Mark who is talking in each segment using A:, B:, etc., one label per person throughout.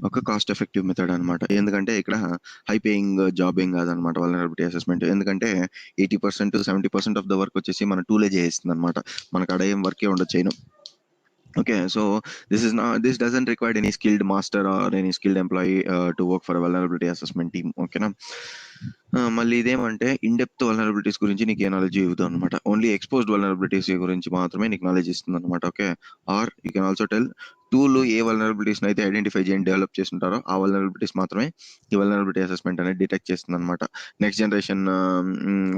A: ఒక cost effective method అనమాట. ఎందుకంటే ఇక్కడ హై పేయింగ్ జాబ్ ఏం కాదనమాట వల్నరబిలిటీ అసెస్మెంట్. ఎందుకంటే 80% 70% ఆఫ్ ద వర్క్ వచ్చేసి మన టూలే చేస్తుంది అనమాట. మనకు అక్కడ ఏం వర్కే ఉండదు చేయను. Okay, so this doesn't require any skilled master or any skilled employee to work for a vulnerability assessment team. Okay na. మళ్ళీ ఇదేమంటే ఇన్ డెప్త్ వల్నరబిలిటీస్ గురించి నీకు ఏ నాలెడ్జ్ ఇవ్వదు అనమాట. ఓన్లీ ఎక్స్పోజ్డ్ వల్నరబిలిటీస్ గురించి మాత్రమే నీకు నాలెడ్జ్ ఇస్తుంది అనమాట. Okay, or you can also tell tool ఏ వల్నరబిలిటీస్ అయితే ఐడెంటిఫై చేయండి డెవలప్ చేస్తుంటారో ఆ వల్నరబిలిటీస్ మాత్రమే ఈ వల్నరబిలిటీ అసెస్మెంట్ అనేది డిటెక్ట్ చేస్తుంది అనమాట. నెక్స్ట్ జనరేషన్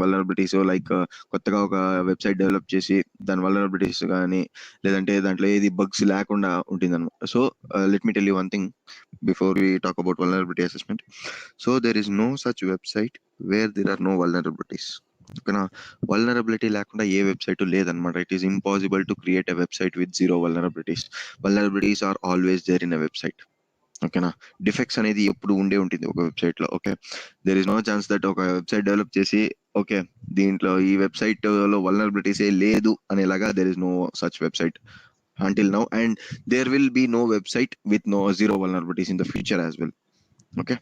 A: వల్నరబిలిటీస్ లైక్ కొత్తగా ఒక వెబ్సైట్ డెవలప్ చేసి దాని వల్నరబిలిటీస్ కానీ లేదంటే దాంట్లో ఏది బగ్స్ లేకుండా ఉంటుంది అనమాట. So let me tell you one thing before we talk about vulnerability assessment. So there is no such website where there are no vulnerabilities. ఓకేనా, వల్నరబిలిటీ లేకుండా ఏ వెబ్సైట్ లేదనమాట. It is impossible to create a website with zero vulnerabilities. Vulnerabilities are always there in a website. ఓకేనా, defects అనేది ఎప్పుడు ఉండే ఉంటుంది ఒక వెబ్సైట్ లో. Okay, there is no chance that ఒక వెబ్సైట్ డెవలప్ చేసి ఓకే దీంట్లో ఈ వెబ్సైట్ లో వల్నరబిలిటీస్ ఏ లేదు అనేలాగా there is no such website until now, and there will be no website with no zero vulnerabilities in the future as well. Okay,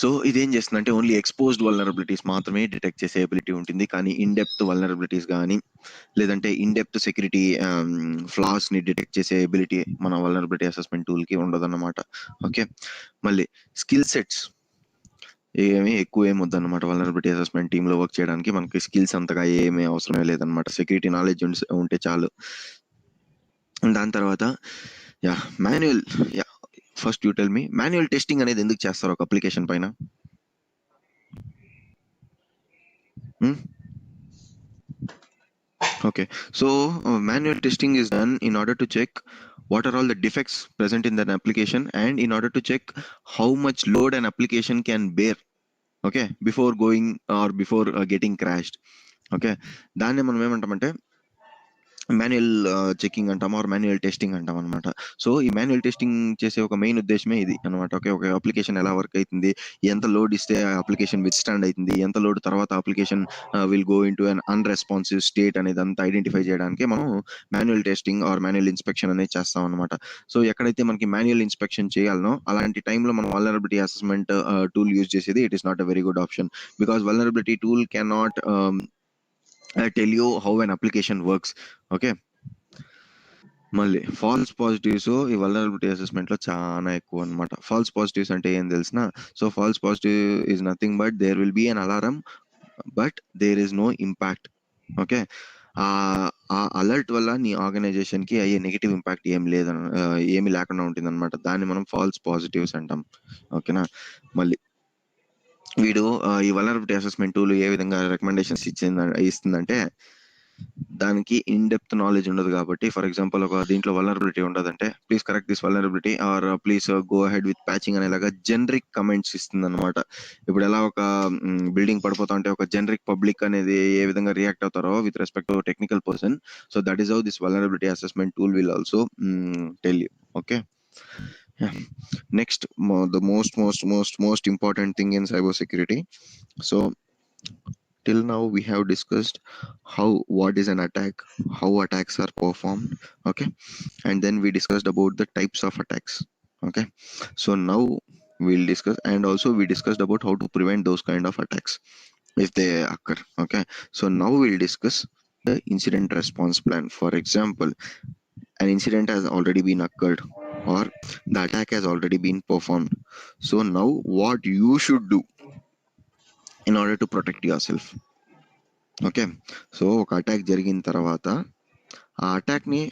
A: so ఇదేం చేస్తుందంటే ఓన్లీ ఎక్స్పోజ్డ్ వల్నరబిలిటీస్ మాత్రమే డిటెక్ట్ చేసే ఎబిలిటీ ఉంటుంది, కానీ ఇన్ డెప్త్ వల్నరబిలిటీస్ కానీ లేదంటే in depth security floss ని detect చేసే ఎబిలిటీ మన వల్నరబిలిటీ అసెస్మెంట్ టూల్ కి ఉండదన్నమాట. ఓకే, మళ్ళీ స్కిల్ సెట్స్ ఏమి ఎక్కువ ఏమి వద్దన్నమాట. వల్నరబిలిటీ అసెస్మెంట్ టీమ్ లో వర్క్ చేయడానికి మనకి స్కిల్స్ అంతగా ఏమీ అవసరమే లేదన్నమాట. సెక్యూరిటీ నాలెడ్జ్ ఉంటే చాలు. దాని తర్వాత yeah manual, yeah first you tell me manual testing అనేది ఎందుకు చేస్తారు ఒక అప్లికేషన్ పైన? Okay, so manual testing is done in order to check what are all the defects present in that application and in order to check how much load an application can bear, okay, before going or before getting crashed. Okay, దాన్ని మనం ఏమంటామంటే manual checking అంటాం are manual testing అంటాం అనమాట. So ఈ manual testing చేసే ఒక main ఉద్దేశమే ఇది అనమాట. ఓకే, ఒక అప్లికేషన్ ఎలా వర్క్ అవుతుంది, ఎంత లోడ్ ఇస్తే అప్లికేషన్ విత్ స్టాండ్ అవుతుంది, ఎంత లోడ్ తర్వాత application will go in to an unresponsive state అనేది అంతా ఐడెంటిఫై చేయడానికి మనం manual testing are manual inspection అనేది చేస్తాం అనమాట. సో ఎక్కడైతే మనకి మాన్యువల్ ఇన్స్పెక్షన్ చేయాలనో అలాంటి టైంలో మనం వల్నరబిలిటీ అసెస్మెంట్ టూల్ యూజ్ చేసేది it is not a very good option, because vulnerability tool can not tell you how an application works. Okay, మళ్ళీ ఫాల్స్ పాజిటివ్స్ ఈ వల్నరబిలిటీ అసెస్మెంట్ లో చాలా ఎక్కువ అనమాట. ఫాల్స్ పాజిటివ్స్ అంటే ఏం తెలిసిన, so false positive is nothing but there will be an alarm but there is no impact. Okay, ఆ అలర్ట్ వల్ల నీ ఆర్గనైజేషన్ కి అయ్యే నెగిటివ్ ఇంపాక్ట్ ఏమి లేకుండా ఉంటుంది అనమాట. దాన్ని మనం ఫాల్స్ పాజిటివ్స్ అంటాం. ఓకేనా, మళ్ళీ వీడు ఈ వల్నరబిలిటీ అసెస్మెంట్ టూల్ ఏ విధంగా రికమెండేషన్స్ ఇస్తుందంటే దానికి ఇన్ డెప్త్ నాలెడ్జ్ ఉండదు కాబట్టి, ఫర్ ఎగ్జాంపుల్ ఒక దీంట్లో వల్నరబిలిటీ ఉండదంటే please correct this vulnerability or please go ahead with patching అనేలాగా జనరిక్ కమెంట్స్ ఇస్తుంది అనమాట. ఇప్పుడు ఎలా ఒక బిల్డింగ్ పడిపోతా ఉంటే ఒక జనరిక్ పబ్లిక్ అనేది ఏ విధంగా రియాక్ట్ అవుతారో with respect to technical person, so that is how this vulnerability assessment tool will also tell you. Okay, next the most important thing in cybersecurity. So till now we have discussed what is an attack, how attacks are performed, okay, and then we discussed about the types of attacks. Okay, so now we'll discuss, and also we discussed about how to prevent those kind of attacks if they occur. Okay, so now we'll discuss the incident response plan. For example, an incident has already been occurred or the attack has already been performed. So now what you should do in order to protect yourself. Okay, so ఒక attack జరిగిన తర్వాత ఆ అటాక్ని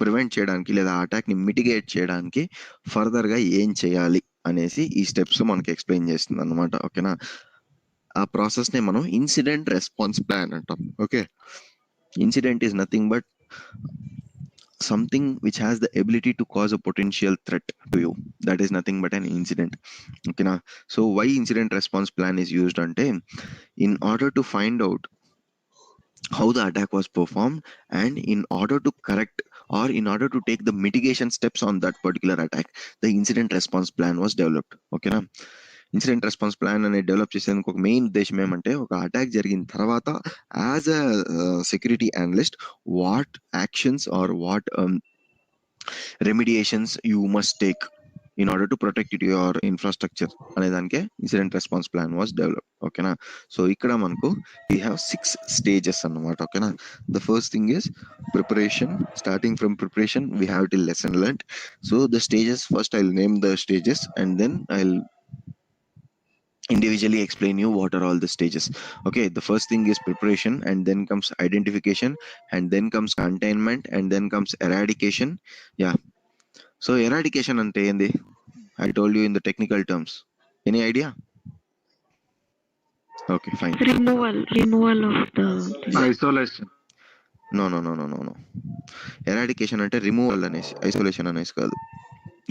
A: prevent చేయడానికి లేదా ఆ అటాక్ని mitigate చేయడానికి ఫర్దర్గా ఏం చేయాలి అనేసి ఈ స్టెప్స్ మనకి ఎక్స్ప్లెయిన్ చేస్తుంది అనమాట. ఓకేనా, ఆ ప్రాసెస్ని మనం ఇన్సిడెంట్ రెస్పాన్స్ ప్లాన్ అంటాం. Okay, incident is nothing but something which has the ability to cause a potential threat to you. That is nothing but an incident. Okay na, so why incident response plan is used ante, in order to find out how the attack was performed and in order to correct or in order to take the mitigation steps on that particular attack, the incident response plan was developed. Okay na, incident response plan అనేది develop చేసేందుకు ఒక main ఉద్దేశం ఏమంటే ఒక attack జరిగిన తర్వాత as a security analyst what actions or what remediations you must take. in order to protect your infrastructure అనే దానికే incident response plan was develop. ఓకేనా. సో ఇక్కడ మనకు వీ హ్యావ్ 6 stages అన్నమాట. ఓకేనా. The first thing is preparation. Starting from preparation we have till lesson learned. So the stages, first I'll name the stages and then I'll individually explain you what are all the stages. Okay, the first thing is preparation, and then comes identification, and then comes containment, and then comes eradication. Yeah. So eradication ante endi? I told you in the technical terms. Any idea? Okay, fine.
B: Removal of the
C: isolation.
A: No. Eradication ante removal అనేసి, isolation అనేసి కాదు.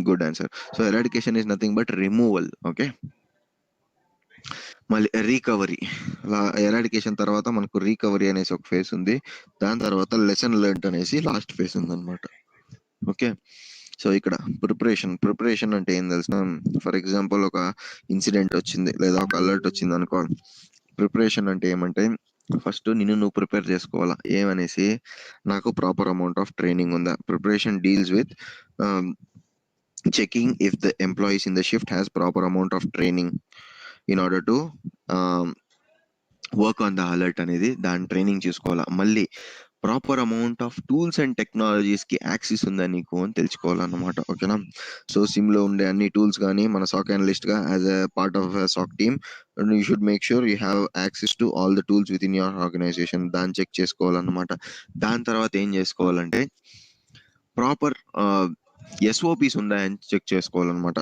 A: Good answer. So eradication is nothing but removal. Okay. మళ్ళీ recovery. Eradication తర్వాత మనకు recovery అనేసి ఒక phase ఉంది. దాని తర్వాత లెసన్ లెర్న్డ్ అనేసి లాస్ట్ ఫేజ్ ఉందన్నమాట. ఓకే. సో ఇక్కడ ప్రిపరేషన్ అంటే ఏం తెలిసిన, ఫర్ ఎగ్జాంపుల్ ఒక ఇన్సిడెంట్ వచ్చింది లేదా ఒక అలర్ట్ వచ్చింది అనుకో. ప్రిపరేషన్ అంటే ఏమంటే ఫస్ట్ నువ్వు ప్రిపేర్ చేసుకోవాలా ఏమనేసి, నాకు ప్రాపర్ అమౌంట్ ఆఫ్ ట్రైనింగ్ ఉందా. Preparation deals with checking if the employees in the shift has proper amount of training in order to work on the alert అనేది, దాని ట్రైనింగ్ చూసుకోవాలా. మళ్ళీ proper amount of tools and టెక్నాలజీస్కి access ఉందా నీకు అని తెలుసుకోవాలన్నమాట. ఓకేనా. సో సిమ్లో ఉండే అన్ని టూల్స్ కానీ మన సాక్ అనలిస్ట్గా as a part of SOC team you should make sure you have access to all the tools within your organization. దాన్ని చెక్ చేసుకోవాలన్నమాట. దాని తర్వాత ఏం చేసుకోవాలంటే ప్రాపర్ ఎస్ఓపిస్ ఉన్నాయని చెక్ చేసుకోవాలన్నమాట.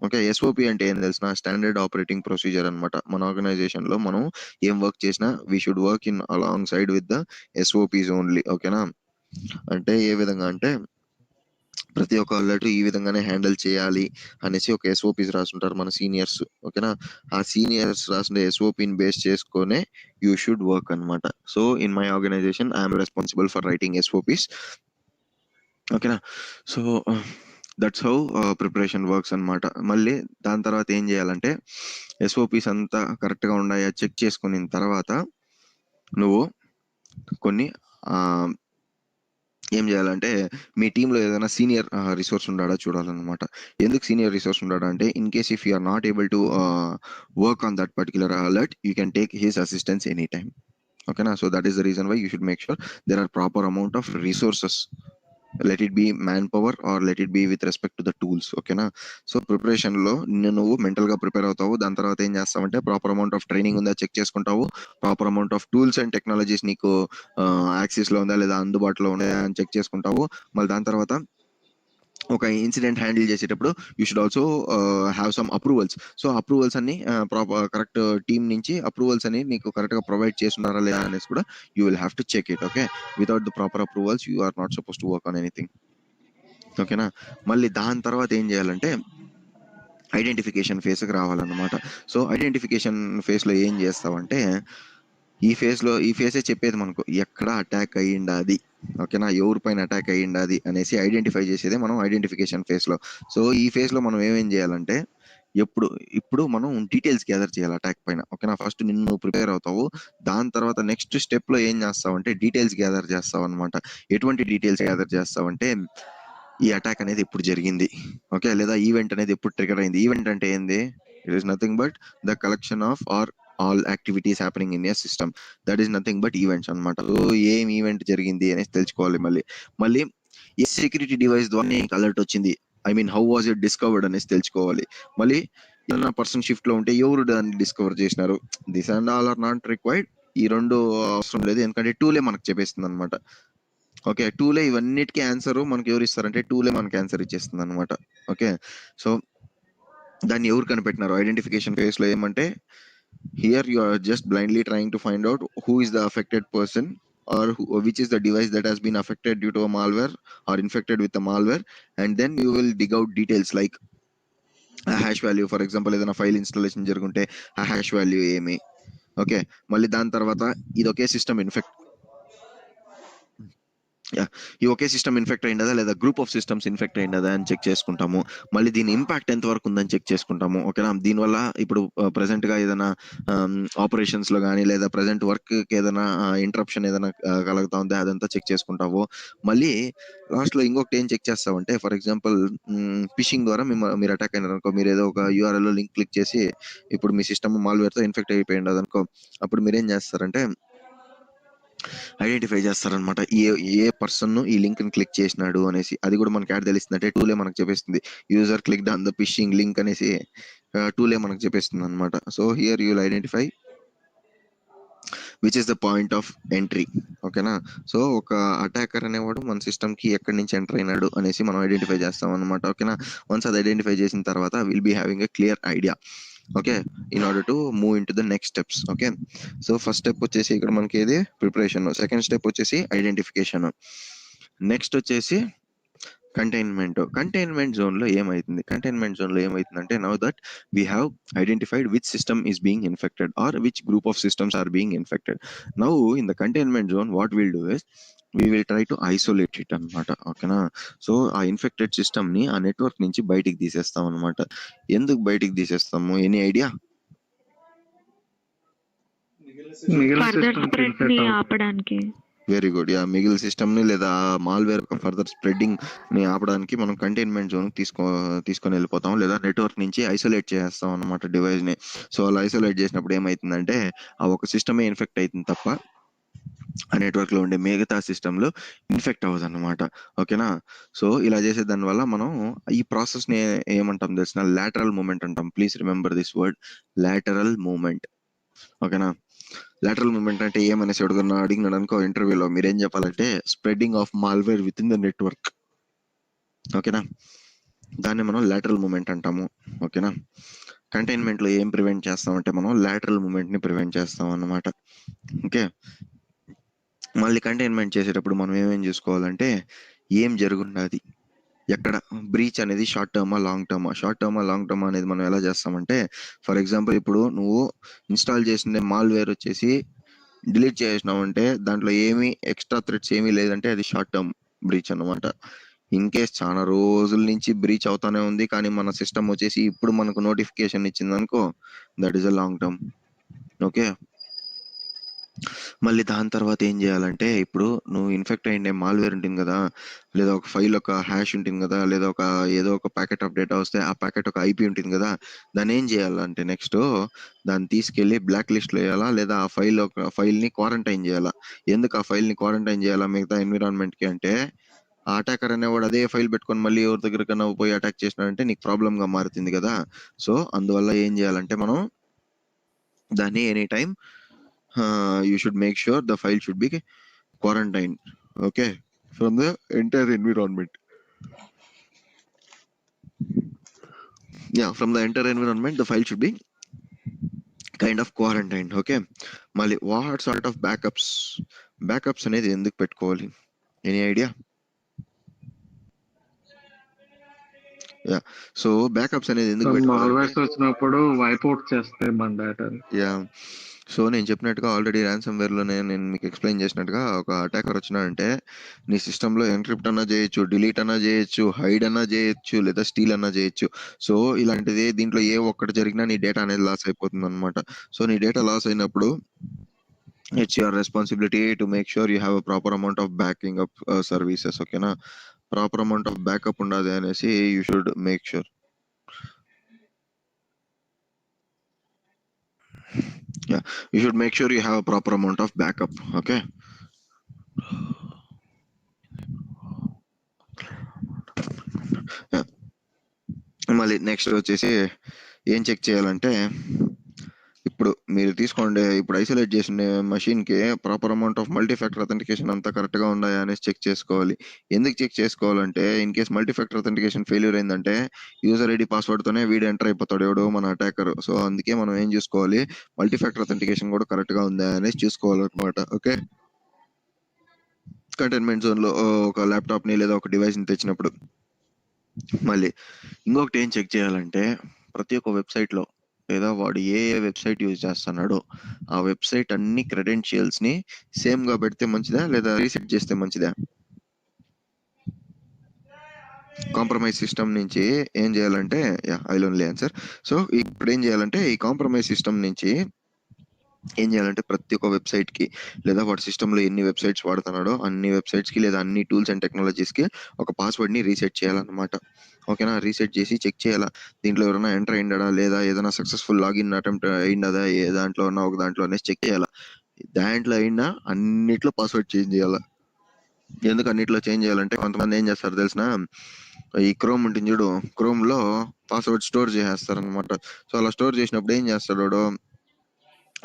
A: ఓకే. ఎస్ఓపి అంటే ఏం తెలిసిన, స్టాండర్డ్ ఆపరేటింగ్ ప్రొసీజర్ అనమాట. మన ఆర్గనైజేషన్ లో మనం ఏం వర్క్ చేసినా we should work in along side with the SOPs only. ఓకేనా. అంటే ఏ విధంగా అంటే ప్రతి ఒక్క అలర్ట్ ఈ విధంగానే హ్యాండిల్ చేయాలి అనేసి ఒక ఎస్ఓపిస్ రాసుంటారు మన సీనియర్స్. ఓకేనా. ఆ సీనియర్స్ రాసిన ఎస్ఓపిని బేస్ చేసుకునే యూ షుడ్ వర్క్ అనమాట. So in my organization I'm responsible for writing SOPs. ఓకేనా. So that's how preparation works అనమాట. మళ్ళీ దాని తర్వాత ఏం చేయాలంటే ఎస్ఓపిస్ అంతా కరెక్ట్గా ఉన్నాయా చెక్ చేసుకున్న తర్వాత నువ్వు కొన్ని ఏం చేయాలంటే మీ టీంలో ఏదైనా సీనియర్ రిసోర్స్ ఉన్నాడా చూడాలన్నమాట. ఎందుకు సీనియర్ రిసోర్స్ ఉన్నాడా అంటే in case if you are not able to work on that particular alert you can take his assistance any time. ఓకేనా. So that is the reason why you should make sure there are proper amount of resources, let it be manpower or let it be with respect to the tools. ఓకేనా. So preparation లో నువ్వు mental గా prepare అవుతావు. దాని తర్వాత ఏం చేస్తావంటే proper amount of training ఉందా చెక్ చేసుకుంటావు. Proper amount of tools and technologies నీకు యాక్సెస్ లో ఉందా లేదా అందుబాటులో ఉన్నాయా అని చెక్ చేసుకుంటావు. మళ్ళీ దాని తర్వాత ఒక ఇన్సిడెంట్ హ్యాండిల్ చేసేటప్పుడు you should also have some approvals. So approvals అన్ని ప్రాపర్ కరెక్ట్ టీమ్ నుంచి అప్రూవల్స్ అని నీకు కరెక్ట్గా ప్రొవైడ్ చేస్తున్నారా లేదా అనేసి కూడా you will have to check it. Okay. Without the proper approvals you are not suppose to work on anything. ఓకేనా. మళ్ళీ దాని తర్వాత ఏం చేయాలంటే ఐడెంటిఫికేషన్ ఫేస్కి రావాలన్నమాట. సో ఐడెంటిఫికేషన్ ఫేస్లో ఏం చేస్తావంటే ఈ ఫేసే చెప్పేది మనకు ఎక్కడ అటాక్ అయ్యిండాది. ఓకేనా. ఎవరిపైన అటాక్ అయ్యిండాది అనేసి ఐడెంటిఫై చేసేదే మనం ఐడెంటిఫికేషన్ ఫేస్లో. సో ఈ ఫేస్లో మనం ఏమేం చేయాలంటే ఇప్పుడు మనం డీటెయిల్స్ గ్యాదర్ చేయాలి అటాక్ పైన. ఓకేనా. ఫస్ట్ నిన్ను ప్రిపేర్ అవుతావు. దాని తర్వాత నెక్స్ట్ స్టెప్లో ఏం చేస్తావంటే డీటెయిల్స్ గ్యాదర్ చేస్తావు అనమాట. ఎటువంటి డీటెయిల్స్ గ్యాదర్ చేస్తావంటే ఈ అటాక్ అనేది ఎప్పుడు జరిగింది, ఓకే, లేదా ఈవెంట్ అనేది ఎప్పుడు ట్రిగర్ అయింది. ఈవెంట్ అంటే ఏంది, it is nothing but the collection of or all activities happening in a system. That is nothing but events అనమాట. సో ఏం ఈవెంట్ జరిగింది అనేసి తెలుసుకోవాలి. మళ్ళీ ఏ సెక్యూరిటీ డివైస్ ద్వారా అలర్ట్ వచ్చింది, I mean how was it discovered అనేసి తెలుసుకోవాలి. మళ్ళీ ఏదైనా పర్సన్ షిఫ్ట్ లో ఉంటే ఎవరు దాన్ని డిస్కవర్ చేసినారు, this and all are not required. ఈ రెండు అవసరం లేదు, ఎందుకంటే టూలే మనకు చెప్పేస్తుంది అనమాట. ఓకే. టూలే ఇవన్నిటికీ ఆన్సర్ మనకి ఎవరు ఇస్తారంటే టూలే మనకి ఆన్సర్ ఇచ్చేస్తుంది అనమాట. ఓకే. సో దాన్ని ఎవరు కనిపెట్టినారు ఐడెంటిఫికేషన్ ఫేస్ లో ఏమంటే here you are just blindly trying to find out who is the affected person or which is the device that has been affected due to a malware or infected with a malware, and then you will dig out details like a hash value. For example, ఏదైనా file installation జరుగుంటే ఆ hash value ఏమి. Okay. మళ్ళీ దాని తర్వాత ఇది ఒకే system ఈ ఒకే system infect అయిందా లేదా గ్రూప్ ఆఫ్ సిస్టమ్స్ ఇన్ఫెక్ట్ అయిందా అని చెక్ చేసుకుంటాము. మళ్ళీ దీని ఇంపాక్ట్ ఎంత వరకు ఉందని చెక్ చేసుకుంటాము. ఓకేనా, దీనివల్ల ఇప్పుడు present గా ఏదైనా ఆపరేషన్స్ లో కానీ లేదా ప్రజెంట్ వర్క్ కి ఏదైనా ఇంటరప్షన్ ఏదైనా కలుగుతా ఉందా అదంతా చెక్ చేసుకుంటాము. మళ్ళీ లాస్ట్ లో ఇంకొకటి ఏం చెక్ చేస్తామంటే, ఫర్ ఎగ్జాంపుల్ ఫిషింగ్ ద్వారా మీరు అటాక్ అయినారు అనుకో, మీరు ఏదో ఒక URL లో లింక్ క్లిక్ చేసి ఇప్పుడు మీ సిస్టమ్ మాల్వేర్ తో ఇన్ఫెక్ట్ అయిపోయి ఉండదు అనుకో, అప్పుడు మీరు ఏం చేస్తారంటే ఐడెంటిఫై చేస్తారనమాట. ఏ పర్సన్ ఈ లింక్ ని క్లిక్ చేసినాడు అనేసి. అది కూడా మనకి యాడ్ తెలుస్తుంది అంటే టూలే మనకు చెప్పేస్తుంది. User click on the fishing link అనేసి టూలే మనకు చెప్పేస్తుంది అనమాట. So here you will identify which is the point of entry. ఓకేనా, సో ఒక అటాకర్ అనేవాడు మన సిస్టమ్ కి ఎక్కడి నుంచి ఎంటర్ అయినాడు అనేసి మనం ఐడెంటిఫై చేస్తాం అనమాట. ఓకేనా, వన్స్ అది ఐడెంటిఫై చేసిన తర్వాత will be having a clear idea. Okay, in order to move into the next steps. Okay, so first step వచ్చేసి ఇక్కడ మనకి ఏది ప్రిపరేషన్, సెకండ్ స్టెప్ వచ్చేసి ఐడెంటిఫికేషన్, నెక్స్ట్ వచ్చేసి కంటైన్మెంట్ జోన్ లో ఏమైతుందంటే now that we have identified which system is being infected or which group of systems are being infected. Now in the containment zone what will do is we will try to isolate it అనమాట. ఓకేనా, so ఆ infected system ని ఆ network నుంచి బయటికి తీసేస్తాం అనమాట. ఎందుకు బయటికి తీసేస్తాము, ఎనీ ఐడియా?
B: ఫర్దర్ స్ప్రెడ్ ని ఆపడానికి.
A: Very good. మిగిలిన సిస్టమ్ ని లేదా మాల్వేర్ ఫర్దర్ స్ప్రెడ్డింగ్ ని ఆపడానికి మనం కంటైన్మెంట్ జోన్ తీసుకొని వెళ్ళిపోతాం, లేదా నెట్వర్క్ నుంచి ఐసోలేట్ చేస్తాం అనమాట డివైస్ ని. సో అలా ఐసోలేట్ చేసినప్పుడు ఏమైతుందంటే ఆ ఒక సిస్టమే ఇన్ఫెక్ట్ అవుతుంది తప్ప ఆ నెట్వర్క్ లో ఉండే మిగతా సిస్టమ్లు ఇన్ఫెక్ట్ అవ్వదు అనమాట. ఓకేనా, సో ఇలా చేసే దాని వల్ల మనం ఈ ప్రాసెస్ ని ఏమంటాం తెలిసిన లాటరల్ మూమెంట్ అంటాం. Please remember this word, lateral movement. ఓకేనా, లాటరల్ మూమెంట్ అంటే ఏమనేసి అడిగినాడు అనుకో ఇంటర్వ్యూలో, మీరేం చెప్పాలంటే spreading of malware within the network. ఓకేనా, దాన్ని మనం లాటరల్ మూమెంట్ అంటాము. ఓకేనా, కంటైన్మెంట్ లో ఏం ప్రివెంట్ చేస్తామంటే మనం లాటరల్ మూమెంట్ ని ప్రివెంట్ చేస్తాం అన్నమాట. ఓకే, మళ్ళీ కంటైన్మెంట్ చేసేటప్పుడు మనం ఏమేం చూసుకోవాలంటే ఏం జరుగున్నది, ఎక్కడ బ్రీచ్ అనేది షార్ట్ టర్మా లాంగ్ టర్మా అనేది మనం ఎలా చేస్తామంటే, ఫర్ ఎగ్జాంపుల్ ఇప్పుడు నువ్వు ఇన్స్టాల్ చేసిన మాల్వేర్ వచ్చేసి డిలీట్ చేసినామంటే దాంట్లో ఏమీ ఎక్స్ట్రా థ్రెడ్స్ ఏమీ లేదంటే అది షార్ట్ టర్మ్ బ్రీచ్ అన్నమాట. ఇన్ కేస్ చాలా రోజుల నుంచి బ్రీచ్ అవుతానే ఉంది కానీ మన సిస్టమ్ వచ్చేసి ఇప్పుడు మనకు నోటిఫికేషన్ ఇచ్చింది అనుకో, that is a long term. Okay, మళ్ళీ దాని తర్వాత ఏం చేయాలంటే, ఇప్పుడు నువ్వు ఇన్ఫెక్ట్ అయ్యిండే మాల్వేర్ ఉంటుంది కదా, లేదా ఒక ఫైల్ ఒక హ్యాష్ ఉంటుంది కదా, లేదా ఏదో ఒక ప్యాకెట్ ఆఫ్ డేటా వస్తే ఆ ప్యాకెట్ ఒక IP ఉంటుంది కదా, దాన్ని ఏం చేయాలంటే నెక్స్ట్ దాన్ని తీసుకెళ్లి బ్లాక్ లిస్ట్ లో వేయాలా, లేదా ఆ ఫైల్ ని క్వారంటైన్ చేయాలా. ఎందుకు ఆ ఫైల్ ని క్వారంటైన్ చేయాలా మిగతా ఎన్విరాన్మెంట్ కి అంటే, ఆ అటాకర్ అనేవాడు అదే ఫైల్ పెట్టుకొని మళ్ళీ ఎవరి దగ్గరకన్నా పోయి అటాక్ చేసినాడంటే నీకు ప్రాబ్లం గా మారుతుంది కదా. సో అందువల్ల ఏం చేయాలంటే మనం దాన్ని any time you should make sure the file should be quarantined, okay, from the entire environment. From the entire environment the file should be kind of quarantined. Okay, mali what sort of backups అనేది ఎందుకు పెట్టుకోవాలి, any idea? So backups అనేది ఎందుకు
C: malwares వచ్చినప్పుడు wipeout చేస్తాయి మన data.
A: So నేను చెప్పినట్టుగా ఆల్రెడీ వేర్ లో నేను మీకు ఎక్స్ప్లెయిన్ చేసినట్టుగా ఒక అటాకర్ వచ్చినాడంటే నీ సిస్టమ్ లో ఎన్క్రిప్ట్ అన్నా చేయొచ్చు, డిలీట్ అన్నా చేయొచ్చు, హైడ్ అన్నా చేయొచ్చు, లేదా స్టీల్ అన్నా చేయొచ్చు. సో ఇలాంటిది దీంట్లో ఏ ఒక్కటి జరిగినా నీ డేటా అనేది లాస్ అయిపోతుంది అనమాట. సో నీ డేటా లాస్ అయినప్పుడు it's your responsibility to make sure you have a proper amount of backing up services. ఓకేనా, ప్రాపర్ అమౌంట్ ఆఫ్ బ్యాకప్ ఉండదు అనేసి you should make sure. You should make sure you have a proper amount of backup. Okay, మళ్ళీ next వచ్చేసి ఏం check చేయాలంటే, ఇప్పుడు మీరు తీసుకోండి, ఇప్పుడు ఐసోలేట్ చేసిన మషిన్ కి ప్రాపర్ అమౌంట్ ఆఫ్ మల్టీఫ్యాక్టర్ అథెంటికేషన్ అంతా కరెక్ట్ గా ఉన్నాయా అనేసి చెక్ చేసుకోవాలి. ఎందుకు చెక్ చేసుకోవాలంటే, ఇన్ కేస్ మల్టీఫ్యాక్టర్ అథెంటికేషన్ ఫెయిల్యూర్ అయిందంటే యూజర్ ఐడి పాస్వర్డ్ తోనే వీడు ఎంటర్ అయిపోతాడు ఎవడో మన అటాకర్. సో అందుకే మనం ఏం చూసుకోవాలి, మల్టీఫ్యాక్టర్ అథెంటికేషన్ కూడా కరెక్ట్ గా ఉందా అనేసి చూసుకోవాలన్నమాట. ఓకే, కంటైన్మెంట్ జోన్ లో ఒక ల్యాప్టాప్ ని లేదా ఒక డివైస్ ని తెచ్చినప్పుడు మళ్ళీ ఇంకొకటి ఏం చెక్ చేయాలంటే, ప్రతి ఒక్క వెబ్సైట్ లో లేదా వాడు ఏ వెబ్సైట్ యూజ్ చేస్తున్నాడో ఆ వెబ్సైట్ అన్ని క్రెడెన్షియల్స్ ని సేమ్ గా పెడితే మంచిదా లేదా రీసెట్ చేస్తే మంచిదా? కాంప్రమైజ్ సిస్టమ్ నుంచి ఏం చేయాలంటే ఐ ఓన్లీ ఆన్సర్. సో ఇప్పుడు ఏం చేయాలంటే ఈ కాంప్రమైజ్ సిస్టమ్ నుంచి ఏం చేయాలంటే ప్రతి ఒక్క వెబ్సైట్కి లేదా వాడి సిస్టంలో ఎన్ని వెబ్సైట్స్ వాడుతున్నాడో అన్ని వెబ్సైట్స్కి లేదా అన్ని టూల్స్ అండ్ టెక్నాలజీస్కి ఒక పాస్వర్డ్ని రీసెట్ చేయాలన్నమాట. ఓకేనా? రీసెట్ చేసి చెక్ చేయాలా దీంట్లో ఎవరైనా ఎంటర్ అయిందా లేదా, ఏదైనా సక్సెస్ఫుల్ లాగిన్ అటెంప్ట్ అయిందా, ఏ దాంట్లో ఉన్నా ఒక దాంట్లో అనేసి చెక్ చేయాలా. దాంట్లో అయినా అన్నిట్లో పాస్వర్డ్ చేంజ్ చేయాలా. ఎందుకు అన్నిట్లో చేంజ్ చేయాలంటే కొంతమంది ఏం చేస్తారు తెలిసిన, ఈ క్రోమ్ ఉంటుంది చూడు, క్రోమ్లో పాస్వర్డ్ స్టోర్ చేసేస్తారు అనమాట. సో అలా స్టోర్ చేసినప్పుడు ఏం చేస్తాడు వాడు,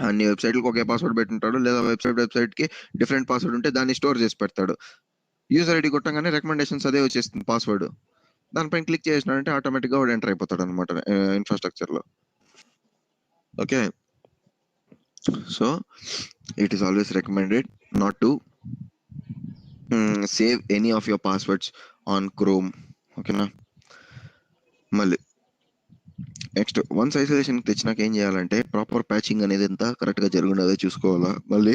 A: అన్ని వెబ్సైట్లకు ఒకే పాస్వర్డ్ పెట్టుంటాడు, లేదా వెబ్సైట్కి డిఫరెంట్ పాస్వర్డ్ ఉంటే దాన్ని స్టోర్ చేసి పెడతాడు. యూజర్ ఐడి కొట్టగానే రికమెండేషన్స్ అదే వచ్చేస్తుంది పాస్వర్డ్. దానిపైన క్లిక్ చేసినాడంటే ఆటోమేటిక్గా వాడు ఎంటర్ అయిపోతాడు అనమాట ఇన్ఫ్రాస్ట్రక్చర్లో. Okay, so it is always recommended not to save any of your passwords on Chrome. ఓకేనా? మళ్ళీ నెక్స్ట్ వన్స్ ఐసోలేషన్కి తెచ్చినాక ఏం చేయాలంటే ప్రాపర్ ప్యాచింగ్ అనేది ఎంత కరెక్ట్గా జరుగుతుందో చూసుకోవాలా. మళ్ళీ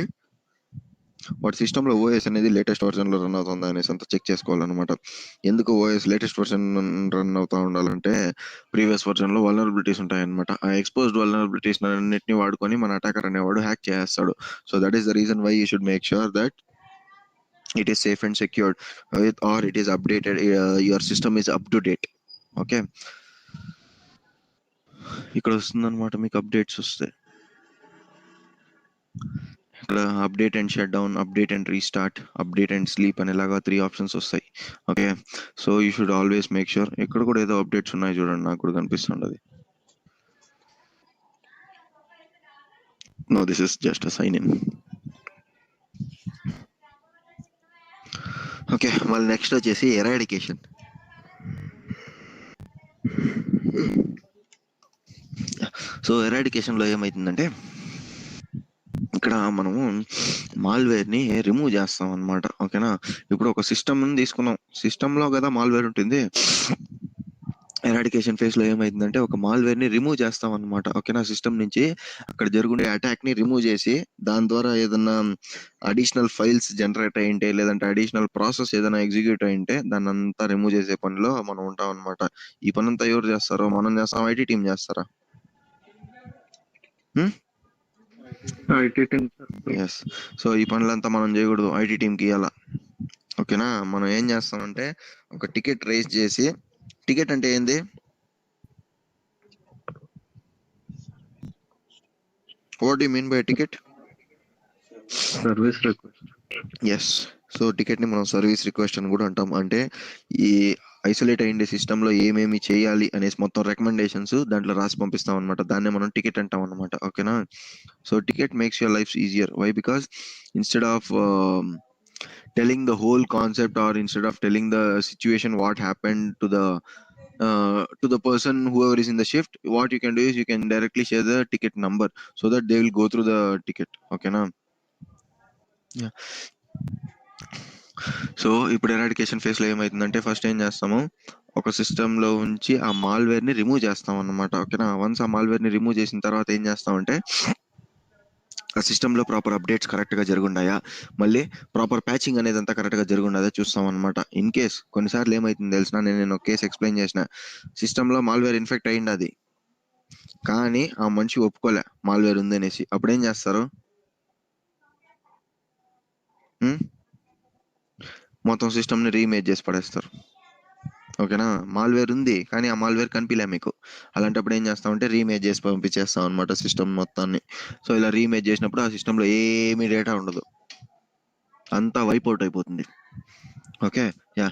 A: వాటి సిస్టంలో ఓఎస్ అనేది లేటెస్ట్ వర్జన్లో రన్ అవుతుందా అనేసి అంతా చెక్ చేసుకోవాలన్నమాట. ఎందుకు ఓఎస్ లేటెస్ట్ వర్జన్ రన్ అవుతూ ఉండాలంటే ప్రీవియస్ వర్జన్లో వల్నరబిలిటీస్ ఉంటాయన్నమాట. ఆ ఎక్స్పోజ్డ్ వల్నరబిలిటీస్ అన్నింటినీ వాడుకొని మన అటాకర్ అనేవాడు హ్యాక్ చేస్తాడు. So that is the reason why you should make sure that it is safe and secured or it is updated, your system is up to date. Okay, ఇక్కడ వస్తుందన్నమాట మీకు updates వస్తాయి. ఇక్కడ update and shut down, update and restart, update and sleep అనేలాగా 3 options వస్తాయి. Okay, so you should always make sure. ఇక్కడ కూడా ఏదో అప్డేట్స్ ఉన్నాయి చూడండి, నాకు కూడా కనిపిస్తుండదు. No, this is just a sign in. Okay, మళ్ళీ నెక్స్ట్ వచ్చేసి ఎరాడికేషన్. సో ఎరాడికేషన్లో ఏమవుతుందంటే ఇక్కడ మనము మాల్వేర్ని రిమూవ్ చేస్తాం అనమాట. ఓకేనా? ఇప్పుడు ఒక సిస్టమ్ తీసుకున్నాం, సిస్టంలో కదా మాల్వేర్ ఉంటుంది. ఎరాడికేషన్ ఫేజ్లో ఏమైందంటే ఒక మాల్వేర్ని రిమూవ్ చేస్తాం అనమాట. ఓకేనా? సిస్టమ్ నుంచి అక్కడ జరుగుండే అటాక్ని రిమూవ్ చేసి దాని ద్వారా ఏదన్నా అడిషనల్ ఫైల్స్ జనరేట్ అయ్యింటే లేదంటే అడిషనల్ ప్రాసెస్ ఏదైనా ఎగ్జిక్యూట్ అయ్యింటే దాన్ని అంతా రిమూవ్ చేసే పనిలో మనం ఉంటాం అనమాట. ఈ పని అంతా ఎవరు చేస్తారో? మనం చేస్తాం, ఐటీ టీం చేస్తారా?
C: IT team.
A: ఎస్. సో ఈ పనులంతా మనం చేయకూడదు, ఐటీ టీంకి ఇవ్వాలా. ఓకేనా? మనం ఏం చేస్తామంటే ఒక టికెట్ రేస్ చేసి, టికెట్ అంటే ఏంది? What you mean by ticket?
C: Service request.
A: Yes. So టికెట్ని మనం సర్వీస్ రిక్వెస్ట్ అని కూడా అంటాం. అంటే ఈ ఐసోలేట్ అయ్యిండే సిస్టంలో ఏమేమి చేయాలి అనేసి మొత్తం రికమెండేషన్స్ దాంట్లో రాసి పంపిస్తాం అనమాట. దాన్నే మనం టికెట్ అంటాం అనమాట. ఓకేనా? So ticket makes your life easier. Why? Because instead of telling the whole concept or instead of telling the situation what happened to the person whoever is in the shift, what you can do is you can directly share the ticket number so that they will go through the ticket. Okay na? Yeah. So ఇప్పుడు eradication phase లో ఏమైతుందంటే first ఏం చేస్తాము, ఒక సిస్టంలో ఉంచి ఆ మాల్వేర్ని remove చేస్తాం అన్నమాట. ఓకేనా? వన్స్ ఆ మాల్వేర్ని రిమూవ్ చేసిన తర్వాత ఏం చేస్తామంటే ఆ సిస్టంలో ప్రాపర్ అప్డేట్స్ కరెక్ట్గా జరుగుండాయా, మళ్ళీ ప్రాపర్ ప్యాచింగ్ అనేది అంతా కరెక్ట్గా జరుగుండదా చూస్తాం అనమాట. ఇన్ కేస్ కొన్నిసార్లు ఏమైతుంది తెలిసిన, నేను ఒక కేసు ఎక్స్ప్లెయిన్ చేసిన, సిస్టంలో మాల్వేర్ ఇన్ఫెక్ట్ అయ్యింది అది, కానీ ఆ మనిషి ఒప్పుకోలే మాల్వేర్ ఉంది అనేసి. అప్పుడు ఏం చేస్తారు? మొత్తం సిస్టమ్ని రీమేజ్ చేసి పడేస్తారు. ఓకేనా? మాల్వేర్ ఉంది కానీ ఆ మాల్వేర్ కనిపించలే మీకు. అలాంటప్పుడు ఏం చేస్తామంటే రీమేజ్ చేసి పంపించేస్తాం అనమాట సిస్టమ్ మొత్తాన్ని. సో ఇలా రీమేజ్ చేసినప్పుడు ఆ సిస్టంలో ఏమీ డేటా ఉండదు, అంతా వైప్ అవుట్ అయిపోతుంది. Okay, yeah.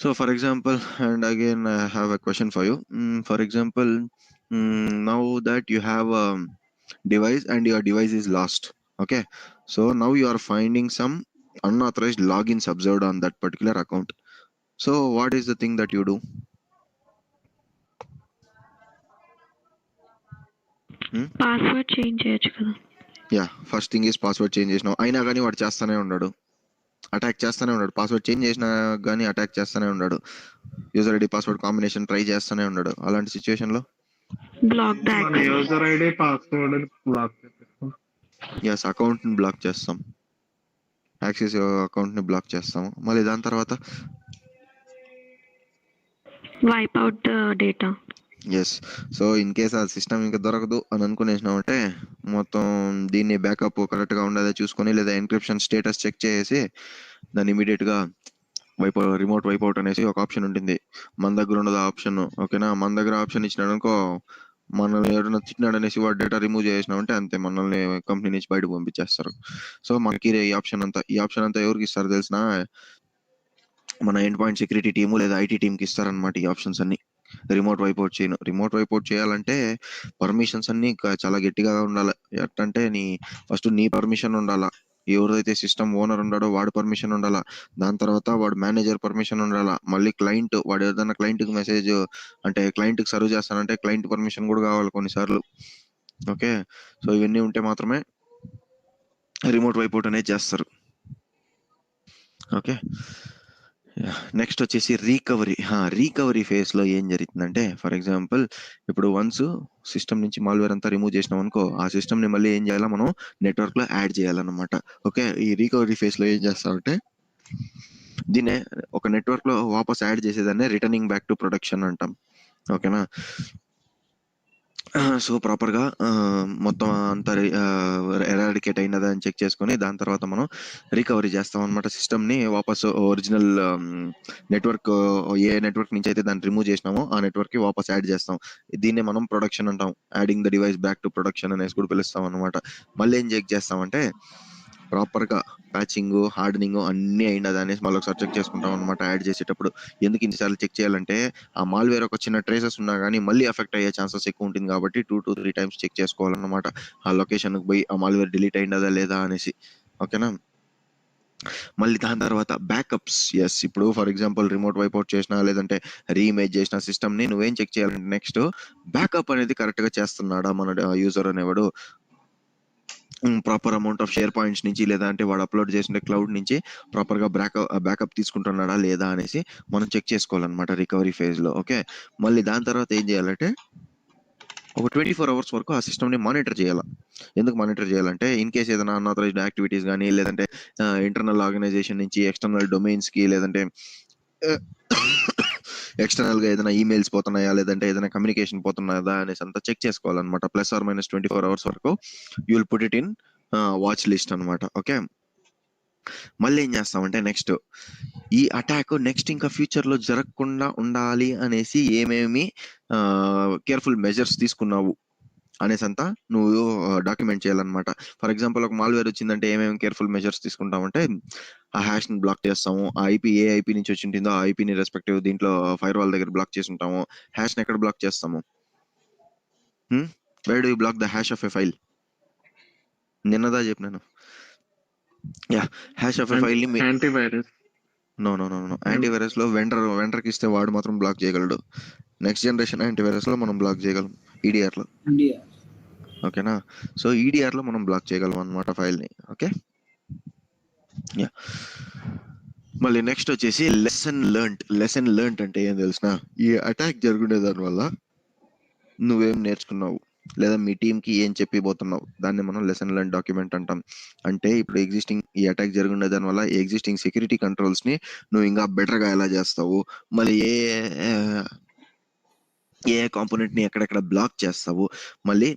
A: So for example, and again I have a question for you. For example, now that you have a device and your device is lost. Okay, so now you are finding some unauthorized logins observed on that particular account. So what is the thing that you do?
B: Password change చేయొచ్చు కదా.
A: Yeah, first thing is password change చేసినావు, అయినా కానీ వాడు చేస్తూనే ఉన్నాడు, attack చేస్తూనే ఉన్నాడు. పాస్వర్డ్ చేంజ్ చేసినా కానీ అటాక్ చేస్తూనే ఉన్నాడు, user ID password combination try చేస్తూనే ఉన్నాడు. అలాంటి సిచ్యువేషన్లో
B: బ్లాక్ ద
C: మన యూజర్ ఐడి పాస్వర్డ్ బ్లాక్ చేస్తాం.
A: ఎస్, అకౌంట్ని బ్లాక్ చేస్తాం, యాక్సెస్ అకౌంట్ని బ్లాక్ చేస్తాము. మళ్ళీ దాని తర్వాత
B: wipe out the data.
A: ఎస్. సో ఇన్ కేస్ ఆ సిస్టమ్ ఇంకా దొరకదు అని అనుకునేసినామంటే మొత్తం దీన్ని బ్యాకప్ కరెక్ట్గా ఉండదో చూసుకొని లేదా ఎన్క్రిప్షన్ స్టేటస్ చెక్ చేసి దాన్ని ఇమీడియట్గా రిమోట్ వైపౌట్ అనేసి ఒక ఆప్షన్ ఉంటుంది. మన దగ్గర ఉండదు ఆప్షన్. ఓకేనా, మన దగ్గర ఆప్షన్ ఇచ్చినాడు అనుకో, మనల్ని ఎవరైనా తిట్టినాడు అనేసి వాడు డేటా రిమూవ్ చేసినామంటే అంతే, మనల్ని కంపెనీ నుంచి బయటకు పంపించేస్తారు. సో మనకి ఈ ఆప్షన్ అంతా ఎవరికి ఇస్తారు తెలిసిన, మన ఎండ్ పాయింట్ సెక్యూరిటీ టీము లేదా ఐటీ టీంకి ఇస్తారనమాట ఈ ఆప్షన్స్ అన్ని. రిమోట్ వైపౌట్ చేయాలంటే పర్మిషన్స్ అన్ని చాలా గట్టిగా ఉండాలి. ఎట్టంటే ఫస్ట్ నీ పర్మిషన్ ఉండాలా, ఎవరైతే సిస్టమ్ ఓనర్ ఉన్నాడో వాడు పర్మిషన్ ఉండాలా, దాని తర్వాత వాడు మేనేజర్ పర్మిషన్ ఉండాలా, మళ్ళీ క్లయింట్ వాడు ఏదైనా క్లయింట్కి మెసేజ్ అంటే క్లయింట్కి సర్వ్ చేస్తానంటే క్లయింట్ పర్మిషన్ కూడా కావాలి కొన్నిసార్లు. ఓకే, సో ఇవన్నీ ఉంటే మాత్రమే రిమోట్ వైపౌట్ అనేది చేస్తారు. ఓకే, నెక్స్ట్ వచ్చేసి రీకవరీ ఫేజ్ లో ఏం జరుగుతుందంటే, ఫర్ ఎగ్జాంపుల్ ఇప్పుడు వన్స్ సిస్టమ్ నుంచి మాల్వేర్ అంతా రిమూవ్ చేసినాం అనుకో, ఆ సిస్టమ్ ని మళ్ళీ ఏం చేయాలా, మనం నెట్వర్క్ లో యాడ్ చేయాలన్నమాట. ఓకే, ఈ రీకవరీ ఫేజ్ లో ఏం చేస్తామంటే దీన్నే ఒక నెట్వర్క్ లో వాపస్ యాడ్ చేసేదాన్ని రిటర్నింగ్ బ్యాక్ టు ప్రొడక్షన్ అంటాం. ఓకేనా, సో ప్రాపర్ గా మొత్తం అంతా ఎరాడికేట్ అయినదా అని చెక్ చేసుకొని దాని తర్వాత మనం రికవరీ చేస్తాం అనమాట. సిస్టమ్ ని వాపస్ ఒరిజినల్ నెట్వర్క్, ఏ నెట్వర్క్ నుంచి అయితే దాన్ని రిమూవ్ చేసినామో ఆ నెట్వర్క్ కి వాపస్ యాడ్ చేస్తాం. దీన్ని మనం ప్రొడక్షన్ అంటాం. Adding the device back to production అనేసి కూడా పిలుస్తాం అనమాట. మళ్ళీ ఏం చెక్ చేస్తామంటే ప్రాపర్ గా ప్యాచింగ్, హార్డనింగ్ అన్ని అయినదా అనేసి మళ్ళీ ఒకసారి చెక్ చేసుకుంటాం అనమాట యాడ్ చేసేటప్పుడు. ఎందుకు ఇన్నిసార్లు చెక్ చేయాలంటే ఆ మాల్వేర్ ఒక చిన్న ట్రేసెస్ ఉన్నా కానీ మళ్ళీ ఎఫెక్ట్ అయ్యే ఛాన్సెస్ ఎక్కువ ఉంటుంది కాబట్టి 2 to 3 times చెక్ చేసుకోవాలన్నమాట. ఆ లొకేషన్ కి పోయి ఆ మాల్వేర్ డిలీట్ అయినదా లేదా అనేసి. ఓకేనా, మళ్ళీ దాని తర్వాత బ్యాకప్స్. ఎస్, ఇప్పుడు ఫర్ ఎగ్జాంపుల్ రిమోట్ వైపౌట్ చేసినా లేదంటే రీఇమేజ్ చేసిన సిస్టమ్ ని నువ్వేం చెక్ చేయాలంటే నెక్స్ట్ బ్యాకప్ అనేది కరెక్ట్ గా చేస్తున్నాడా మన యూజర్ అనేవాడు, proper amount of share points నుంచి లేదా అంటే వాడు అప్లోడ్ చేసిన క్లౌడ్ నుంచి ప్రాపర్ గా బ్యాకప్ తీసుకుంటున్నాడా లేదా అనేసి మనం చెక్ చేసుకోవాలన్నమాట రికవరీ ఫేజ్ లో. ఓకే, మళ్ళీ దాని తర్వాత ఏం చేయాలంటే ఒక 24 hours వరకు ఆ సిస్టమ్ ని మానిటర్ చేయాలి. ఎందుకు మానిటర్ చేయాలంటే ఇన్ కేస్ ఏదైనా అన్ఆథరైజ్డ్ యాక్టివిటీస్ కానీ లేదంటే ఇంటర్నల్ ఆర్గనైజేషన్ నుంచి ఎక్స్టర్నల్ డొమైన్స్ కి లేదంటే ఎక్స్టర్నల్ గా ఏదైనా ఈమెయిల్స్ పోతున్నాయా లేదంటే ఏదైనా కమ్యూనికేషన్ పోతున్నదా అనేసి అంతా చెక్ చేసుకోవాలన్నమాట. +or- 24 hours వరకు you will put it in watch list అనమాట. ఓకే, మళ్ళీ ఏం చేస్తామంటే నెక్స్ట్ ఈ అటాక్ నెక్స్ట్ ఇంకా ఫ్యూచర్ లో జరగకుండా ఉండాలి అనేసి ఏమేమి కేర్ఫుల్ మెజర్స్ తీసుకున్నావు అనేసి అంతా నువ్వు డాక్యుమెంట్ చేయాలన్నమాట. ఫర్ ఎగ్జాంపుల్ ఒక మాల్వేర్ వచ్చిందంటే ఏమేమి కేర్ఫుల్ మెజర్స్ తీసుకుంటామంటే ఆ హ్యాష్ ని బ్లాక్ చేస్తాము, ఆ ఐపీ ఏ ఐపీ నుంచి వచ్చి ఉంటుందో ఆ ఐపీని రెస్పెక్టివ్ దీంట్లో ఫైర్ వాల్ దగ్గర బ్లాక్ చేసి ఉంటాము. హ్యాష్ ని ఎక్కడ బ్లాక్ చేస్తాము? Where do you block the hash of a file? నిన్నదా చెప్పినాను. Yeah, hash of a file ని
C: యాంటీవైరస్.
A: నో, యాంటీవైరస్ లో వెండర్ కి ఇస్తే వాడు మాత్రం బ్లాక్ చేయగలడు. నెక్స్ట్ జనరేషన్ యాంటీవైరస్ లో మనం బ్లాక్ చేయగలం, ఈడిఆర్ లో. ఓకేనా, సో ఈడిఆర్ లో మనం బ్లాక్ చేయగలం అనమాట ఫైల్ ని. Okay, yeah. మళ్ళీ నెక్స్ట్ వచ్చేసి లెసన్ లెర్న్ట్ అంటే ఏం తెలిసిన, ఈ అటాక్ జరుగునే దాని వల్ల నువ్వేం నేర్చుకున్నావు లేదా మీ టీమ్ కి ఏం చెప్పిపోతున్నావు, దాన్ని మనం లెసన్ లెర్న్ డాక్యుమెంట్ అంటాం. అంటే ఇప్పుడు ఈ అటాక్ జరుగునే దాని వల్ల ఎగ్జిస్టింగ్ సెక్యూరిటీ కంట్రోల్స్ ని నువ్వు ఇంకా బెటర్ గా ఎలా చేస్తావు, మళ్ళీ ఏ కాంపోనెంట్ ని ఎక్కడెక్కడ బ్లాక్ చేస్తావు, మళ్ళీ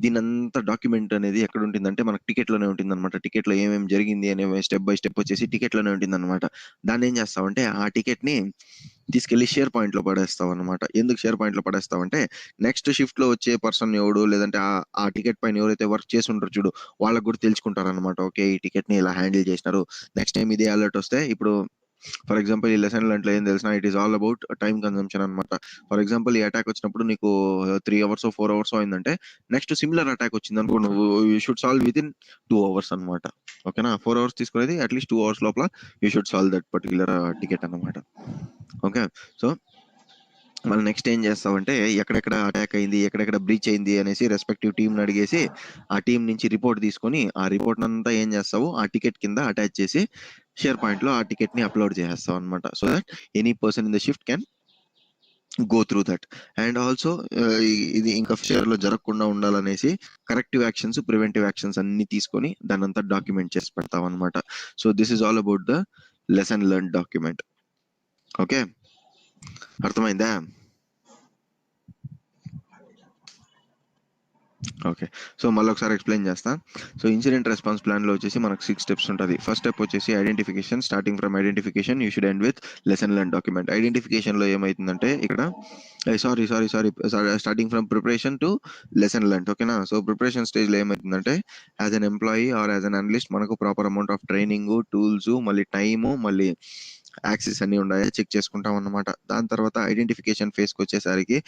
A: దీనంతా డాక్యుమెంట్ అనేది ఎక్కడ ఉంటుందంటే మనకు టికెట్ లోనే ఉంటుంది అనమాట. టికెట్ లో ఏమేమి జరిగింది అనే స్టెప్ బై స్టెప్ వచ్చేసి టికెట్ లోనే ఉంటుంది అనమాట. దాన్ని ఏం చేస్తావంటే ఆ టికెట్ ని తీసుకెళ్లి షేర్ పాయింట్ లో పడేస్తావు అనమాట. ఎందుకు షేర్ పాయింట్ లో పడేస్తావంటే నెక్స్ట్ షిఫ్ట్ లో వచ్చే పర్సన్ ఎవడు లేదంటే ఆ టికెట్ పైన ఎవరైతే వర్క్ చేసి ఉంటారు చూడు వాళ్ళకి కూడా తెలుసుకుంటారు అనమాట. ఓకే, ఈ టికెట్ ని ఇలా హ్యాండిల్ చేసినారు, నెక్స్ట్ టైం ఇదే అలర్ట్ వస్తే. ఇప్పుడు ఫర్ ఎగ్జాంపుల్ ఈ లెసన్ లెర్న్లో ఏం తెలిసిన, it is all about time consumption అనమాట. ఫర్ ఎగ్జాంపుల్ ఈ అటాక్ వచ్చినప్పుడు నీకు 3 hours 4 hours అయిందంటే నెక్స్ట్ సిమిలర్ అటాక్ వచ్చింది అనుకో, నువ్వు you should solve with in 2 hours అనమాట. ఓకేనా, 4 hours తీసుకునేది అట్లీస్ట్ 2 hours లోపల you should solve that particular ticket అనమాట. ఓకే, సో మళ్ళీ నెక్స్ట్ ఏం చేస్తావంటే ఎక్కడెక్కడ అటాక్ అయింది, ఎక్కడెక్కడ బ్రీచ్ అయింది అనేసి రెస్పెక్టివ్ టీమ్ ని అడిగేసి ఆ టీం నుంచి రిపోర్ట్ తీసుకొని ఆ రిపోర్ట్ అంతా ఏం చేస్తావు ఆ టికెట్ కింద అటాచ్ చేసి షేర్ పాయింట్ లో ఆ టికెట్ ని అప్లోడ్ చేసేస్తావు అనమాట. So that any person in the shift can go through that. And also ఇది ఇంకా ఫ్యూచర్ లో జరగకుండా ఉండాలనేసి కరెక్టివ్ యాక్షన్స్, ప్రివెంటివ్ యాక్షన్స్ అన్ని తీసుకొని దాని అంతా డాక్యుమెంట్ చేసి పెడతాం అనమాట. So this is all about the lesson learn document. Okay, అర్థమైందా? ఓకే. సో మళ్ళీ ఒకసారి ఎక్స్ప్లెయిన్ చేస్తా. సో ఇన్సిడెంట్ రెస్పాన్స్ ప్లాన్లో వచ్చేసి మనకు 6 స్టెప్స్ ఉంటుంది. ఫస్ట్ స్టెప్ వచ్చేసి identification. Starting from identification you should end with lesson learn document. ఐడెంటిఫికేషన్లో ఏమవుతుందంటే ఇక్కడ starting from preparation to lesson learn. ఓకేనా? సో ప్రిపరేషన్ స్టేజ్లో ఏమవుతుందంటే as an employee or as an analyst మనకు proper amount of training, tools, మళ్ళీ time, మళ్ళీ access అన్నీ ఉన్నాయా చెక్ చేసుకుంటాం అన్నమాట. దాని తర్వాత ఐడెంటిఫికేషన్ ఫేస్కి వచ్చేసరికి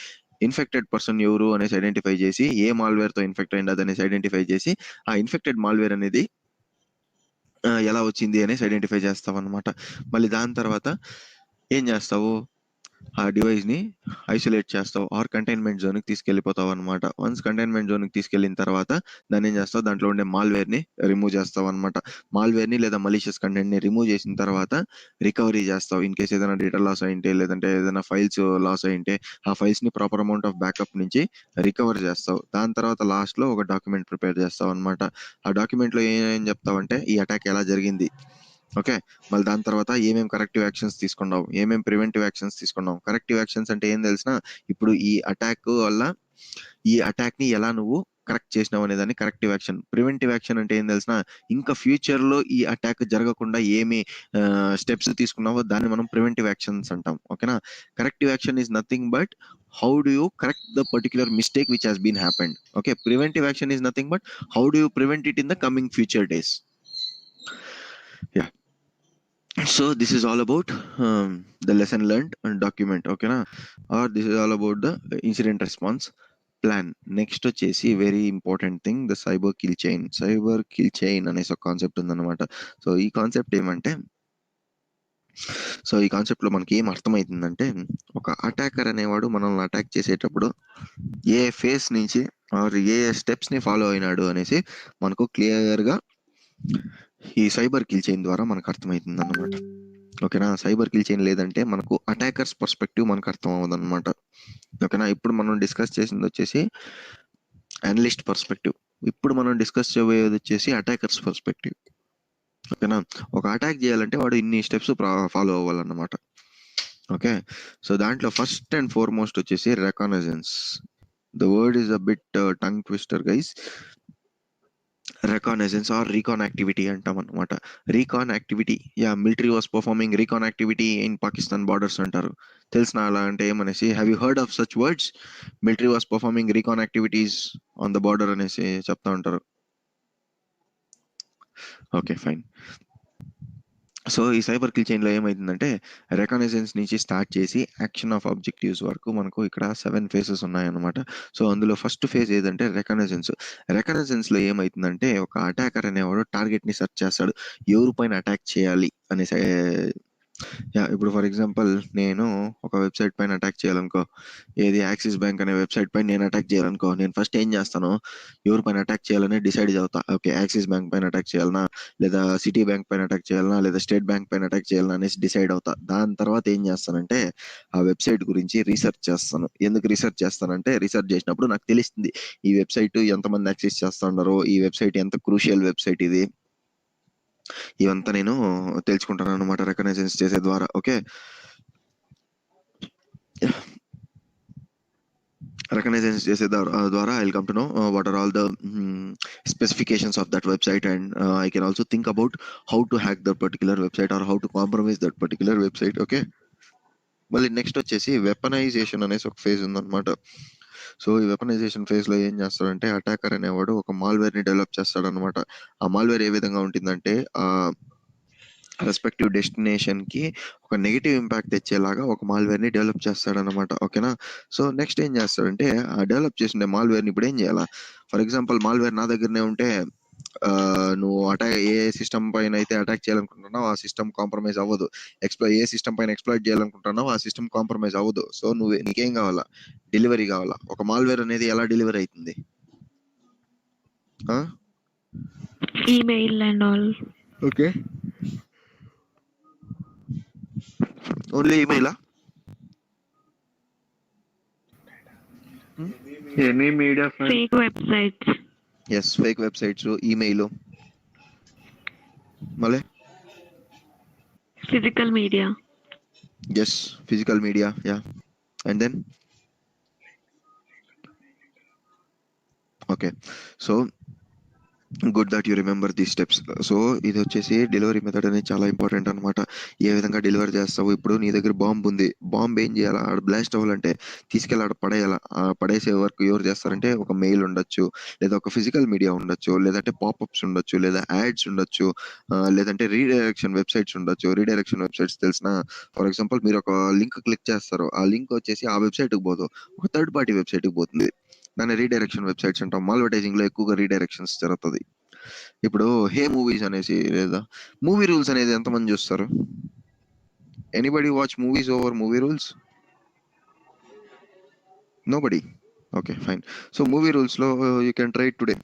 A: ఇన్ఫెక్టెడ్ పర్సన్ ఎవరు అనేసి ఐడెంటిఫై చేసి ఏ మాల్వేర్తో ఇన్ఫెక్ట్ అయింది అదనేసి ఐడెంటిఫై చేసి ఆ ఇన్ఫెక్టెడ్ మాల్వేర్ అనేది ఎలా వచ్చింది అనేసి ఐడెంటిఫై చేస్తావు అనమాట. మళ్ళీ దాని తర్వాత ఏం చేస్తావు, ఆ డివైస్ని ఐసోలేట్ చేస్తావు ఆర్ కంటైన్మెంట్ జోన్కి తీసుకెళ్ళిపోతావు అనమాట. వన్స్ కంటైన్మెంట్ జోన్కి తీసుకెళ్ళిన తర్వాత దాన్ని ఏం చేస్తావు, దాంట్లో ఉండే మాల్వేర్ని రిమూవ్ చేస్తావు అనమాట. మాల్వేర్ని లేదా మలీషియస్ కంటెంట్ని రిమూవ్ చేసిన తర్వాత రికవరీ చేస్తావు. ఇన్ కేసు ఏదైనా డేటా లాస్ అయింటే లేదంటే ఏదైనా ఫైల్స్ లాస్ అయింటే ఆ ఫైల్స్ని ప్రాపర్ అమౌంట్ ఆఫ్ బ్యాకప్ నుంచి రికవర్ చేస్తావు. దాని తర్వాత లాస్ట్లో ఒక డాక్యుమెంట్ ప్రిపేర్ చేస్తావు అనమాట. ఆ డాక్యుమెంట్లో ఏం చెప్తావంటే ఈ అటాక్ ఎలా జరిగింది, ఓకే, మళ్ళీ దాని తర్వాత ఏమేమి కరెక్టివ్ యాక్షన్స్ తీసుకున్నావు, ఏమేమి ప్రివెంటివ్ యాక్షన్స్ తీసుకున్నావు. కరెక్టివ్ యాక్షన్స్ అంటే ఏం తెలిసిన, ఇప్పుడు ఈ అటాక్ వల్ల ఈ అటాక్ని ఎలా నువ్వు కరెక్ట్ చేసినావు అనే దాన్ని కరెక్టివ్ యాక్షన్. ప్రివెంటివ్ యాక్షన్ అంటే ఏం తెలిసిన, ఇంకా ఫ్యూచర్లో ఈ అటాక్ జరగకుండా ఏమి స్టెప్స్ తీసుకున్నావో దాన్ని మనం ప్రివెంటివ్ యాక్షన్స్ అంటాం. ఓకేనా? Corrective action is nothing but how do you correct the particular mistake which has been happened. Okay, preventive action is nothing but how do you prevent it in the coming future days. Yeah, so this is all about the lesson learned and document. Okay na, or this is all about the incident response plan. Next వచ్చేసి very important thing, the cyber kill chain. Cyber kill chain అనేసి ఒక concept ఉందన్నమాట. So ఈ concept ఏమంటే, so ఈ కాన్సెప్ట్లో మనకి ఏం అర్థమవుతుందంటే, ఒక అటాకర్ అనేవాడు మనల్ని అటాక్ చేసేటప్పుడు ఏ ఫేస్ నుంచి ఆర్ ఏ స్టెప్స్ని ఫాలో అయినాడు అనేసి మనకు క్లియర్గా ఈ సైబర్ కిల్ చైన్ ద్వారా మనకు అర్థమవుతుంది అన్నమాట. ఓకేనా? సైబర్ కిల్ చైన్ లేదంటే మనకు అటాకర్స్ పర్స్పెక్టివ్ మనకు అర్థం అవ్వదు అనమాట. ఓకేనా? ఇప్పుడు మనం డిస్కస్ చేసింది వచ్చేసి అనలిస్ట్ పర్స్పెక్టివ్, ఇప్పుడు మనం డిస్కస్ చేయబోయేది వచ్చేసి అటాకర్స్ పర్స్పెక్టివ్. ఓకేనా? ఒక అటాక్ చేయాలంటే వాడు ఇన్ని స్టెప్స్ ఫాలో అవ్వాలన్నమాట. ఓకే, సో దాంట్లో ఫస్ట్ అండ్ ఫార్మోస్ట్ వచ్చేసి reconnaissance. The word is a bit tongue twister guys. reconnaissance or recon activity అంటాం అనమాట. Recon activity, yeah, military was performing recon activity in Pakistan borders అంటారు. తెలిసిన అలా అంటే ఏమనేసి, have you heard of such words? Military was performing recon activities on the border అనేసి చెప్తా ఉంటారు. Okay, fine. సో ఈ సైబర్ కిల్ చైన్లో ఏమైతుందంటే రెకగ్నైజెన్స్ నుంచి స్టార్ట్ చేసి యాక్షన్ ఆఫ్ ఆబ్జెక్టివ్స్ వరకు మనకు ఇక్కడ 7 ఫేజెస్ ఉన్నాయన్నమాట. సో అందులో ఫస్ట్ ఫేజ్ ఏదంటే రెకగ్నైజెన్స్. రెకగ్నైజెన్స్లో ఏమైతుందంటే ఒక అటాకర్ అనేవాడు టార్గెట్ని సెర్చ్ చేస్తాడు, ఎవరి పైన అటాక్ చేయాలి అనేసి. యా, ఇప్పుడు ఫర్ ఎగ్జాంపుల్ నేను ఒక వెబ్సైట్ పైన అటాక్ చేయాలనుకో, ఏది యాక్సిస్ బ్యాంక్ అనే వెబ్సైట్ పైన నేను అటాక్ చేయాలనుకో, నేను ఫస్ట్ ఏం చేస్తాను, ఎవరి పైన అటాక్ చేయాలని డిసైడ్ అవుతా. ఓకే, యాక్సిస్ బ్యాంక్ పైన అటాక్ చేయాలనా, లేదా సిటీ బ్యాంక్ పైన అటాక్ చేయాలనా, లేదా స్టేట్ బ్యాంక్ పైన అటాక్ చేయాలనా అనేసి డిసైడ్ అవుతా. దాని తర్వాత ఏం చేస్తానంటే ఆ వెబ్సైట్ గురించి రీసెర్చ్ చేస్తాను. ఎందుకు రీసెర్చ్ చేస్తానంటే, రీసెర్చ్ చేసినప్పుడు నాకు తెలుస్తుంది ఈ వెబ్సైట్ ఎంతమంది యాక్సెస్ చేస్తున్నారు, ఈ వెబ్సైట్ ఎంత క్రూషియల్ వెబ్సైట్ ఇది, ఇవంతా నేను తెలుసుకుంటాను అనమాట రికగ్నైజెన్స్ చేసే ద్వారా. ఓకే, రికగ్నైజెన్స్ చేసే ద్వారా I will come to know what are all the specifications of that website, and I can also think about how to hack that particular website or how to compromise that particular website. Okay, మళ్ళీ next వచ్చేసి weaponisation అనేసి ఒక phase ఉందన్నమాట. So ఈ weaponisation ఫేజ్లో ఏం చేస్తాడంటే attacker అనేవాడు ఒక మాల్వేర్ని డెవలప్ చేస్తాడనమాట. ఆ మాల్వేర్ ఏ విధంగా ఉంటుందంటే రెస్పెక్టివ్ డెస్టినేషన్కి ఒక నెగిటివ్ ఇంపాక్ట్ తెచ్చేలాగా ఒక మాల్వేర్ని డెవలప్ చేస్తాడనమాట. ఓకేనా? సో నెక్స్ట్ ఏం చేస్తాడంటే ఆ డెవలప్ చేసిన మాల్వేర్ని ఇప్పుడు ఏం చేయాలా, ఫర్ ఎగ్జాంపుల్ మాల్వేర్ నా దగ్గరనే ఉంటే నువ్వు ఏ సిస్టమ్ పైన అయితే అటాక్ చేయాలనుకుంటున్నావు ఆ సిస్టమ్ కాంప్రమైజ్ అవ్వదు. ఏ సిస్టమ్ పైన ఎక్స్ప్లాయిట్ చేయాలనుకుంటున్నావు ఆ సిస్టమ్ కాంప్రమైజ్ అవ్వదు. సో నీకేం కావాలా, డెలివరీ కావాలా. ఒక మాల్వేర్ అనేది ఎలా డెలివరీ అవుతుంది?
B: Email and all.
A: Okay, only ఈమెయిలా?
C: Any media
B: fake websites.
A: Yes, fake websites, email, మళ్ళీ
B: physical media.
A: Yes, physical media, yeah. And then okay, so good that you remember the steps. So ఇది వచ్చేసి delivery method అనేది చాలా important అనమాట. ఏ విధంగా delivery చేస్తావు, ఇప్పుడు నీ దగ్గర బాంబు ఉంది, బాంబు ఏం చేయాలా, ఆడ బ్లాస్ట్ అవ్వాలంటే తీసుకెళ్ళి ఆడ పడేయాలా. ఆ పడేసే వర్క్ ఎవరు చేస్తారంటే ఒక మెయిల్ ఉండొచ్చు, లేదా ఒక ఫిజికల్ మీడియా ఉండొచ్చు, లేదంటే పాపప్స్ ఉండొచ్చు, లేదా యాడ్స్ ఉండొచ్చు, లేదంటే రీడైరెక్షన్ వెబ్సైట్స్ ఉండొచ్చు. రీడైరెక్షన్ వెబ్సైట్స్ తెలిసిన, ఫర్ ఎగ్జాంపుల్ మీరు ఒక లింక్ క్లిక్ చేస్తారు, ఆ లింక్ వచ్చేసి ఆ వెబ్సైట్కి పోదు, ఒక థర్డ్ పార్టీ వెబ్సైట్కి పోతుంది. దాన్ని రీడైరెక్షన్ వెబ్సైట్స్ అంటాం. మాల్వర్టైజింగ్ లో ఎక్కువగా రీడైరెక్షన్స్ జరుగుతుంది. ఇప్పుడు హే మూవీస్ అనేసి, లేదా మూవీ రూల్స్ అనేది ఎంతమంది చూస్తారు? Anybody watch movies over movie rules? Nobody. Okay fine. So movie rules లో you can try today.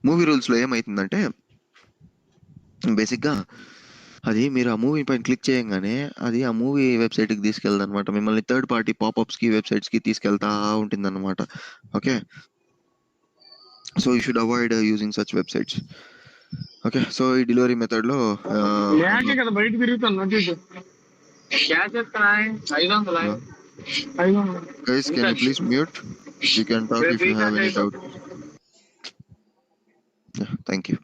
A: Movie rules లో ఏమైతుందంటే బేసిక్ గా అది మీరు ఆ మూవీ పైన క్లిక్ చేయగానే అది ఆ మూవీ వెబ్సైట్ కి తీసుకెళ్తుంది అనమాట. మిమ్మల్ని థర్డ్ పార్టీ పాపప్స్ కి వెబ్సైట్స్ కి తీసుకెళ్తా ఉంటుంది అనమాట. Okay, so you should avoid using such websites. Okay, so ఈ డెలివరీ మెథడ్ లో
C: లేకే కదా బయట తిరుగుతాను నోటీసు క్యాచ్ ఎత్తున్నా 500 500
A: guys can you please mute? You can talk
C: రేపు
A: if you have
C: recharge
A: any doubt.
C: అయిపోతుంది.
A: Thank you.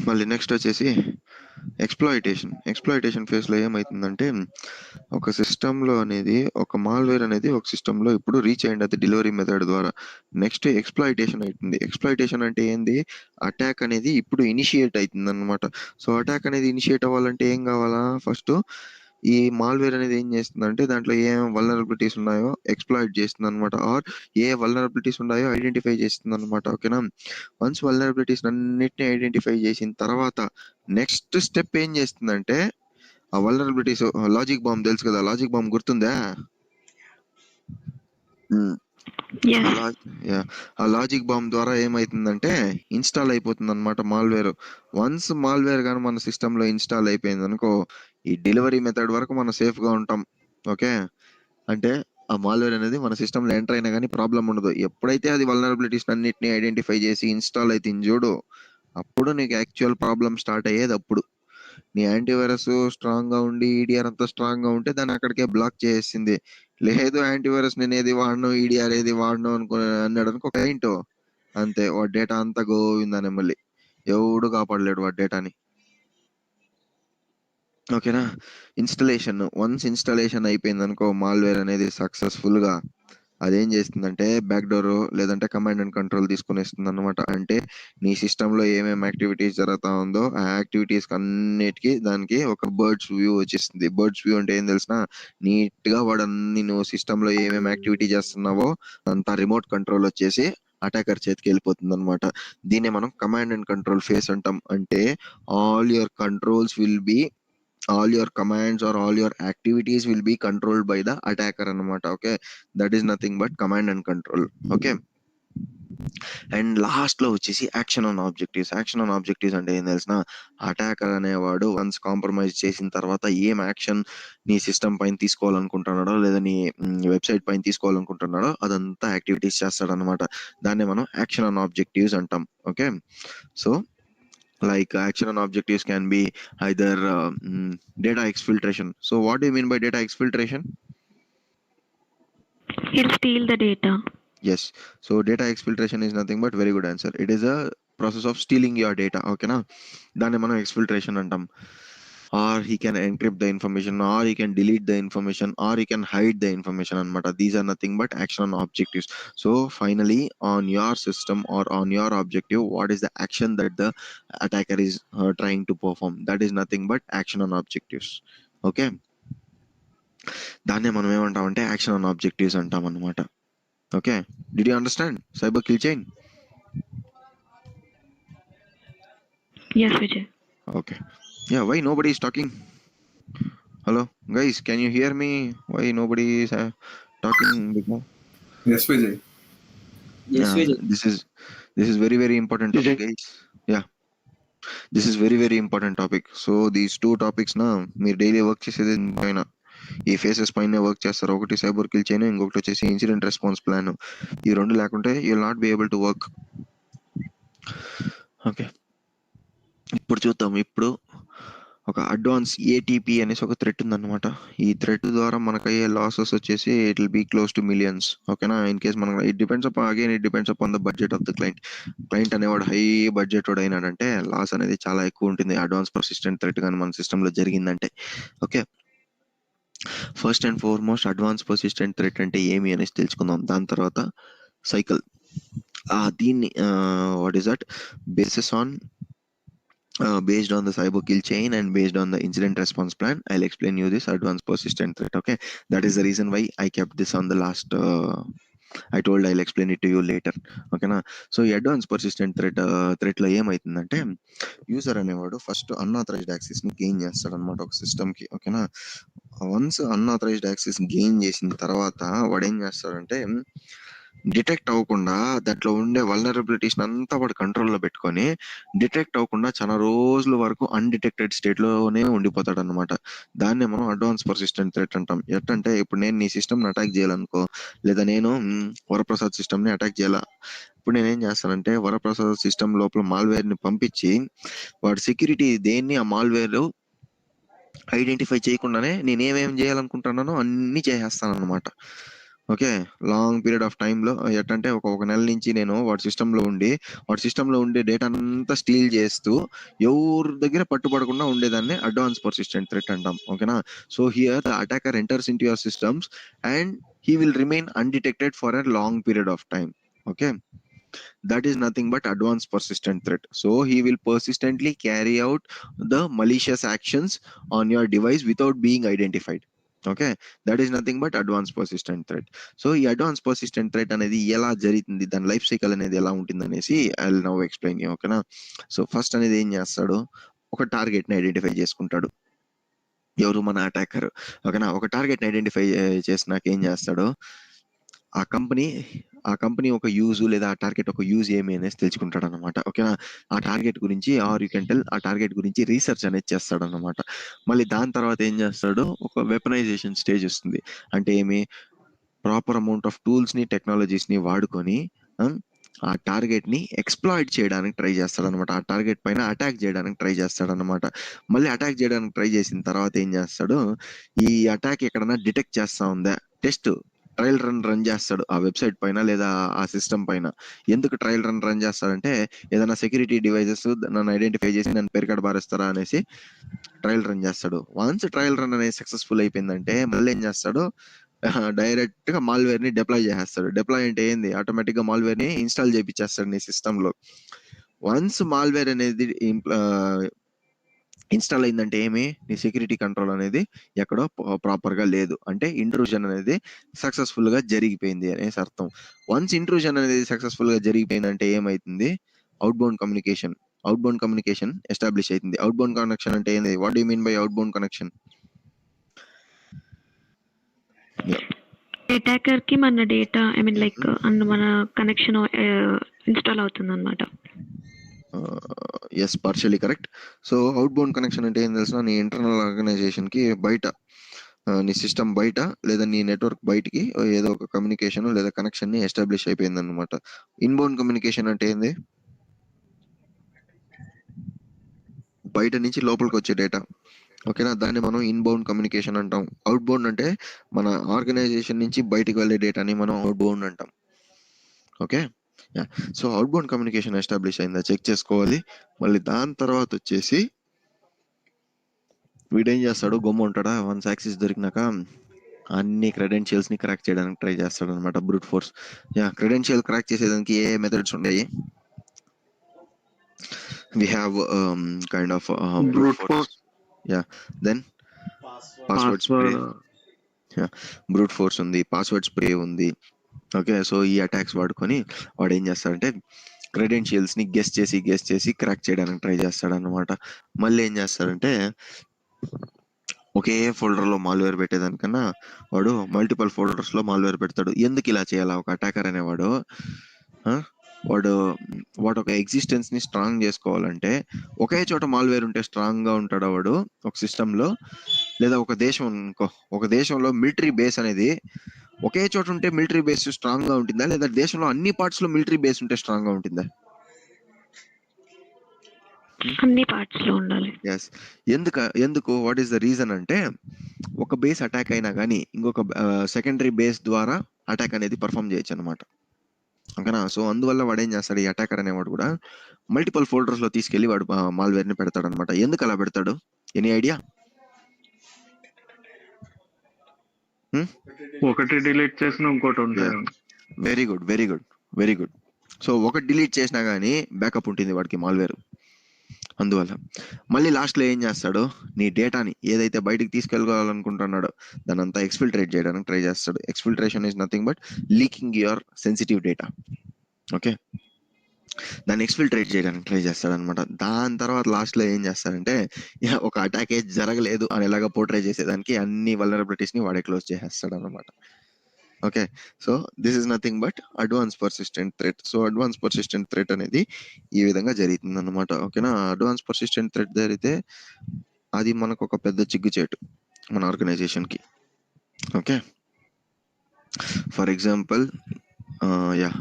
A: మళ్ళీ నెక్స్ట్ వచ్చేసి ఎక్స్ప్లాయిటేషన్ ఫేజ్ లో ఏమవుతుందంటే ఒక సిస్టంలో అనేది ఒక మాల్వేర్ అనేది ఒక సిస్టంలో ఇప్పుడు రీచ్ అయ్యింది అది డెలివరీ మెథడ్ ద్వారా. నెక్స్ట్ ఎక్స్ప్లాయిటేషన్ అవుతుంది. ఎక్స్ప్లాయిటేషన్ అంటే ఏంది? అటాక్ అనేది ఇప్పుడు ఇనిషియేట్ అవుతుంది అనమాట. సో అటాక్ అనేది ఇనిషియేట్ అవ్వాలంటే ఏం కావాలా? ఫస్ట్ ఈ మాల్వేర్ అనేది ఏం చేస్తుందంటే దాంట్లో ఏం వల్నరబిలిటీస్ ఉన్నాయో ఎక్స్ప్లాయిట్ చేస్తుంది అనమాట, ఆర్ ఏ వల్నరబిలిటీస్ ఉన్నాయో ఐడెంటిఫై చేస్తుంది అనమాట. ఓకేనా? వన్స్ వల్నరబిలిటీస్ అన్నిటిని ఐడెంటిఫై చేసిన తర్వాత నెక్స్ట్ స్టెప్ ఏం చేస్తుందంటే ఆ వల్నరబిలిటీస్, లాజిక్ బాంబ్ తెలుసు కదా, లాజిక్ బాంబ్ గుర్తుందా?
B: Yes.
A: ఆ లాజిక్ బాంబ్ ద్వారా ఏమైతుందంటే ఇన్స్టాల్ అయిపోతుంది అనమాట మాల్వేర్. వన్స్ మాల్వేర్ కానీ మన సిస్టమ్ లో ఇన్స్టాల్ అయిపోయింది అనుకో, ఈ డెలివరీ మెథడ్ వరకు మనం సేఫ్ గా ఉంటాం. ఓకే, అంటే ఆ మాల్వేర్ అనేది మన సిస్టమ్ లో ఎంటర్ అయినా కానీ ప్రాబ్లం ఉండదు. ఎప్పుడైతే అది వల్నరబిలిటీస్ అన్నిటిని ఐడెంటిఫై చేసి ఇన్స్టాల్ అయితే చూడు, అప్పుడు నీకు యాక్చువల్ ప్రాబ్లం స్టార్ట్ అయ్యేది. అప్పుడు నీ యాంటీవైరస్ స్ట్రాంగ్ గా ఉండి ఈడిఆర్ అంతా స్ట్రాంగ్ గా ఉంటే దాన్ని అక్కడికే బ్లాక్ చేసింది. లేదు యాంటీవైరస్ నేను ఏది వాడను, ఈడిఆర్ ఏది వాడను అన్నాడు అనుకో క్లయింట్, అంతే వాడి డేటా అంతా గోవిందానే. మళ్ళీ ఎవడు కాపాడలేడు వాడి డేటాని. ఓకేనా? వన్స్ ఇన్స్టాలేషన్ అయిపోయింది అనుకో మాల్వేర్ అనేది సక్సెస్ఫుల్ గా, అదేం చేస్తుందంటే బ్యాక్ డోర్ లేదంటే కమాండ్ అండ్ కంట్రోల్ తీసుకునేస్తుంది అనమాట. అంటే నీ సిస్టమ్ లో ఏమేమి యాక్టివిటీస్ జరుగుతా ఉందో ఆ యాక్టివిటీస్ అన్నిటికీ దానికి ఒక బర్డ్స్ వ్యూ వచ్చేస్తుంది. బర్డ్స్ వ్యూ అంటే ఏం తెలిసిన, నీట్ గా వాడు అన్ని నువ్వు సిస్టమ్ లో ఏమేమి యాక్టివిటీ చేస్తున్నావో అంతా రిమోట్ కంట్రోల్ వచ్చేసి అటాకర్ చేతికి వెళ్ళిపోతుంది అనమాట. దీన్ని మనం కమాండ్ అండ్ కంట్రోల్ ఫేస్ అంటాం. అంటే all your controls will be, all your commands or all your activities will be controlled by the attacker అన్నమాట. Okay, that is nothing but command and control. Okay, and last లో వచ్చేసి action on objectives అంటే ఏం తెలిసిన, attacker అనేవాడు once compromise చేసిన తర్వాత ఏం యాక్షన్ నీ సిస్టమ్ పైన తీసుకోవాలనుకుంటున్నాడో లేదా నీ వెబ్సైట్ పైన తీసుకోవాలనుకుంటున్నాడో అదంతా యాక్టివిటీస్ చేస్తాడనమాట. దాన్ని మనం యాక్షన్ ఆన్ ఆబ్జెక్టివ్స్ అంటాం. Okay, so like action on objectives can be either data exfiltration. So what do you mean by data exfiltration?
B: He'll steal the data.
A: Yes, so data exfiltration is nothing but, very good answer, it is a process of stealing your data. Okay na, దాన్ని మనం ఎక్స్ఫిల్ట్రేషన్ అంటాం. or he can encrypt the information, or he can delete the information, or he can hide the information anamata. These are nothing but action on objectives. So finally on your system or on your objective, what is the action that the attacker is trying to perform? That is nothing but action on objectives. Okay, దాన్నే మనం ఏమంటామంటే action on objectives అంటాం అనమాట. Okay, did you understand cyber kill chain?
B: Yes, Vijay.
A: Okay, yeah, why nobody is talking? Hello guys, can you hear me? Why nobody is talking?
D: Yes, Vijay.
E: Yes, Vijay.
A: This is very important topic, guys. Yeah, this is very important topic. So these two topics na మీరు daily work చేసేది పైన, ఈ faces పైన work చేస్తారు. ఒకటి cyber kill chain, ఇంకొకటి వచ్చేసి incident response plan. ఈ రెండు లేకుంటే you will not be able to work. Okay, ఇప్పుడు చూద్దాం. ఇప్పుడు ఒక అడ్వాన్స్ ఏటీపీ అనేసి ఒక థ్రెట్ ఉందన్నమాట. ఈ థ్రెట్ ద్వారా మనకు అయ్యే లాసెస్ వచ్చేసి it will be close to millions. Okay, in case మనకు it depends upon the budget of the client అనేవాడు హై బడ్జెట్ వాడు అయినాడంటే లాస్ అనేది చాలా ఎక్కువ ఉంటుంది అడ్వాన్స్ పర్సిస్టెంట్ థ్రెట్ కానీ మన సిస్టంలో జరిగిందంటే. Okay, first and foremost advance persistent threat అంటే ఏమి అనేసి తెలుసుకుందాం. దాని తర్వాత సైకిల్, దీన్ని what is that based on the cyber kill chain and based on the incident response plan. I'll explain you this advanced persistent threat. Okay, that is the reason why I kept this on the last I told I'll explain it to you later. ఓకేనా, so ఈ advance persistent థ్రెట్లో ఏమవుతుందంటే user అనేవాడు first unauthorised access ని gain చేస్తాడు అనమాట ఒక system కి. ఓకేనా, వన్స్ అన్ఆథరైజ్డ్ యాక్సెస్ గెయిన్ చేసిన తర్వాత వాడు ఏం చేస్తాడంటే డిటెక్ట్ అవ్వకుండా దాంట్లో ఉండే వల్నరబిలిటీస్ అంతా వాడు కంట్రోల్లో పెట్టుకొని డిటెక్ట్ అవ్వకుండా చాలా రోజుల వరకు అన్డిటెక్టెడ్ స్టేట్ లోనే ఉండిపోతాడు అనమాట. దాన్నే మనం అడ్వాన్స్ పర్సిస్టెంట్ థ్రెట్ అంటాం. ఎట్టంటే ఇప్పుడు నేను నీ సిస్టమ్ ని అటాక్ చేయాలనుకో, లేదా నేను వరప్రసాద్ సిస్టమ్ ని అటాక్ చేయాలా, ఇప్పుడు నేనేం చేస్తానంటే వరప్రసాద్ సిస్టమ్ లోపల మాల్వేర్ ని పంపించి వాడు సెక్యూరిటీ దేన్ని ఆ మాల్వేర్ ఐడెంటిఫై చేయకుండానే నేను ఏమేమి చేయాలనుకుంటున్నానో అన్ని చేసేస్తాను అనమాట. ఓకే, లాంగ్ పీరియడ్ ఆఫ్ టైంలో ఎట్టంటే ఒక నెల నుంచి నేను వాడి సిస్టంలో ఉండే డేటా అంతా స్టీల్ చేస్తూ ఎవరి దగ్గర పట్టుబడకుండా ఉండేదాన్ని అడ్వాన్స్ పర్సిస్టెంట్ థ్రెట్ అంటాం. ఓకేనా, so here the attacker enters into your systems and he will remain undetected for a long period of time. Okay, that is nothing but advanced persistent threat. So he will persistently carry out the malicious actions on your device without being identified. Okay, that is nothing but advance persistent threat. So ఈ advance persistent threat అనేది ఎలా జరుగుతుంది, దాని life cycle అనేది ఎలా ఉంటుంది అనేసి I will now explain you. ఓకేనా, సో ఫస్ట్ అనేది ఏం చేస్తాడు, ఒక టార్గెట్ ని ఐడెంటిఫై చేసుకుంటాడు. ఎవరు, మన అటాకర్. ఓకేనా, ఒక టార్గెట్ ని ఐడెంటిఫై చేసినాక ఏం చేస్తాడు, ఆ కంపెనీ ఒక యూజ్ లేదా ఆ టార్గెట్ ఒక యూజ్ ఏమి అనేసి తెలుసుకుంటాడు అనమాట. ఓకేనా, ఆ టార్గెట్ గురించి ఆర్ యూ కెన్ టెల్ ఆ టార్గెట్ గురించి రీసెర్చ్ అనేది చేస్తాడు అనమాట. మళ్ళీ దాని తర్వాత ఏం చేస్తాడు, ఒక వెపనైజేషన్ స్టేజ్ వస్తుంది. అంటే ఏమి, ప్రాపర్ అమౌంట్ ఆఫ్ టూల్స్ ని టెక్నాలజీస్ ని వాడుకొని ఆ టార్గెట్ ని ఎక్స్ప్లాయిట్ చేయడానికి ట్రై చేస్తాడు అనమాట. ఆ టార్గెట్ పైన అటాక్ చేయడానికి ట్రై చేస్తాడు అనమాట. మళ్ళీ అటాక్ చేయడానికి ట్రై చేసిన తర్వాత ఏం చేస్తాడు, ఈ అటాక్ ఎక్కడన్నా డిటెక్ట్ చేస్తా ఉందా టెస్ట్ ట్రయల్ రన్ చేస్తాడు ఆ వెబ్సైట్ పైన లేదా ఆ సిస్టమ్ పైన. ఎందుకు ట్రయల్ రన్ చేస్తాడంటే ఏదైనా సెక్యూరిటీ డివైజెస్ నన్ను ఐడెంటిఫై చేసి నన్ను పేరుకాడ బారేస్తారా అనేసి ట్రయల్ రన్ చేస్తాడు. వన్స్ ట్రయల్ రన్ అనేది సక్సెస్ఫుల్ అయిపోయిందంటే మళ్ళీ ఏం చేస్తాడు, డైరెక్ట్ గా మాల్వేర్ ని డిప్లాయ్ చేసేస్తాడు. డిప్లాయ్ అంటే ఏంది, ఆటోమేటిక్ గా మాల్వేర్ ని ఇన్స్టాల్ చేయించేస్తాడు నీ సిస్టమ్ లో. వన్స్ మాల్వేర్ అనేది ఇన్స్టాల్ అయిందంటే ఏమి, నీ సెక్యూరిటీ కంట్రోల్ అనేది ఎక్కడో ప్రాపర్ గా లేదు, అంటే ఇంట్రూజన్ అనేది సక్సెస్ఫుల్ గా జరిగిపోయింది అనేసి అర్థం. వన్స్ ఇంట్రూజన్ అనేది సక్సెస్ఫుల్ గా జరిగిపోయిందంటే ఏమైతుంది, అవుట్ బౌండ్ కమ్యూనికేషన్ ఎస్టాబ్లిష్ అవుతుంది. అవుట్ బౌండ్ కనెక్షన్ అంటే ఏంది, what do you mean by outbound connection?
B: Attacker కి మన డేటా ఐ మీన్ లైక్ మన కనెక్షన్ ఇన్స్టాల్ అవుతుంది అనమాట.
A: Yes, partially correct. So outbound connection అంటే ఏం తెలుసు, నీ ఇంటర్నల్ ఆర్గనైజేషన్ కి బయట, నీ సిస్టమ్ బయట లేదా నీ నెట్వర్క్ బయటికి ఏదో ఒక కమ్యూనికేషన్ లేదా కనెక్షన్ ని ఎస్టాబ్లిష్ అయిపోయింది అనమాట. ఇన్బౌండ్ కమ్యూనికేషన్ అంటే ఏంది, బయట నుంచి లోపలికి వచ్చే డేటా. ఓకేనా, దాన్ని మనం ఇన్బౌండ్ కమ్యూనికేషన్ అంటాం. అవుట్ బౌండ్ అంటే మన ఆర్గనైజేషన్ నుంచి బయటికి వెళ్ళే డేటాని మనం అవుట్ బౌండ్ అంటాం. Okay, so outbound communication establish అయిందా చెక్ చేసుకోవాలి. మళ్ళీ దాని తర్వాత వచ్చేసి వీడేం చేస్తాడు, గొమ్మ ఉంటాడా, వన్స్ యాక్సెస్ దొరికినాక అన్ని క్రెడెన్షియల్స్ ని క్రాక్ చేయడానికి ట్రై చేస్తాడు అనమాట, బ్రూట్ ఫోర్స్. క్రెడెన్షియల్ క్రాక్ చేసేదానికి ఏ మెథడ్స్ ఉన్నాయి, we have kind of brute force. Then password spray. Brute force ఉంది, పాస్వర్డ్ స్ప్రే ఉంది. ఓకే, సో ఈ అటాక్స్ వాడుకొని వాడు ఏం చేస్తాడంటే క్రెడెన్షియల్స్ ని గెస్ చేసి క్రాక్ చేయడానికి ట్రై చేస్తాడు అనమాట. మళ్ళీ ఏం చేస్తాడంటే ఒకే ఫోల్డర్ లో మాల్వేర్ పెట్టేదానికన్నా వాడు మల్టిపుల్ ఫోల్డర్స్ లో మాల్వేర్ పెడతాడు. ఎందుకు ఇలా చేయాలా, ఒక అటాకర్ అనేవాడు వాడు ఒక ఎగ్జిస్టెన్స్ ని స్ట్రాంగ్ చేసుకోవాలంటే ఒకే చోట మాల్వేర్ ఉంటే స్ట్రాంగ్ గా ఉంటాడు వాడు ఒక సిస్టమ్ లో. లేదా ఒక దేశంలో మిలిటరీ బేస్ అనేది ఒకే చోట ఉంటే మిలిటరీ బేస్ స్ట్రాంగ్ గా ఉంటుందా, లేదా దేశంలో అన్ని పార్ట్స్ లో మిలిటరీ బేస్ ఉంటే స్ట్రాంగ్ గా ఉంటుందా?
B: అన్ని పార్ట్స్ లో ఉండాలి.
A: ఎస్. ఎందుకు వాట్ ఈస్ ద రీజన్ అంటే ఒక బేస్ అటాక్ అయినా కానీ ఇంకొక సెకండరీ బేస్ ద్వారా అటాక్ అనేది పర్ఫామ్ చేయొచ్చు అనమాట. ఓకేనా? సో అందువల్ల వాడు ఏం చేస్తాడు, ఈ అటాకర్ అనేవాడు కూడా మల్టిపుల్ ఫోల్డర్స్ లో తీసుకెళ్లి వాడు మాల్వేర్ ని పెడతాడు అనమాట. ఎందుకు అలా పెడతాడు? Any idea?
C: ఒకటి డిలీట్ చేసిన ఇంకోటి ఉంటాయి.
A: Very good, very good, very good. So ఒకటి డిలీట్ చేసినా కానీ బ్యాకప్ ఉంటుంది వాడికి మాల్వేర్. అందువల్ల మళ్ళీ లాస్ట్లో ఏం చేస్తాడు, నీ డేటాని ఏదైతే బయటికి తీసుకెళ్ళాలనుకుంటున్నాడో దాని అంతా ఎక్స్ఫిల్ట్రేట్ చేయడానికి ట్రై చేస్తాడు. Exfiltration is nothing but leaking your sensitive data. Okay, దాన్ని ఎక్స్ఫిల్ట్రేట్ చేయడానికి ట్రై చేస్తాడు అనమాట. దాని తర్వాత లాస్ట్లో ఏం చేస్తాడంటే ఒక అటాకే జరగలేదు అనేలాగా పోర్ట్రే చేసేదానికి అన్ని వల్నరబిలిటీస్ని వాడే క్లోజ్ చేసేస్తాడు అనమాట. Okay, so this is nothing but advance persistent threat. So advance persistent threat అనేది ఈ విధంగా జరుగుతుంది అనమాట. ఓకేనా? అడ్వాన్స్ పర్సిస్టెంట్ థ్రెట్ జరిగితే అది మనకు ఒక పెద్ద చిగ్గుచేటు మన ఆర్గనైజేషన్కి. Okay, for example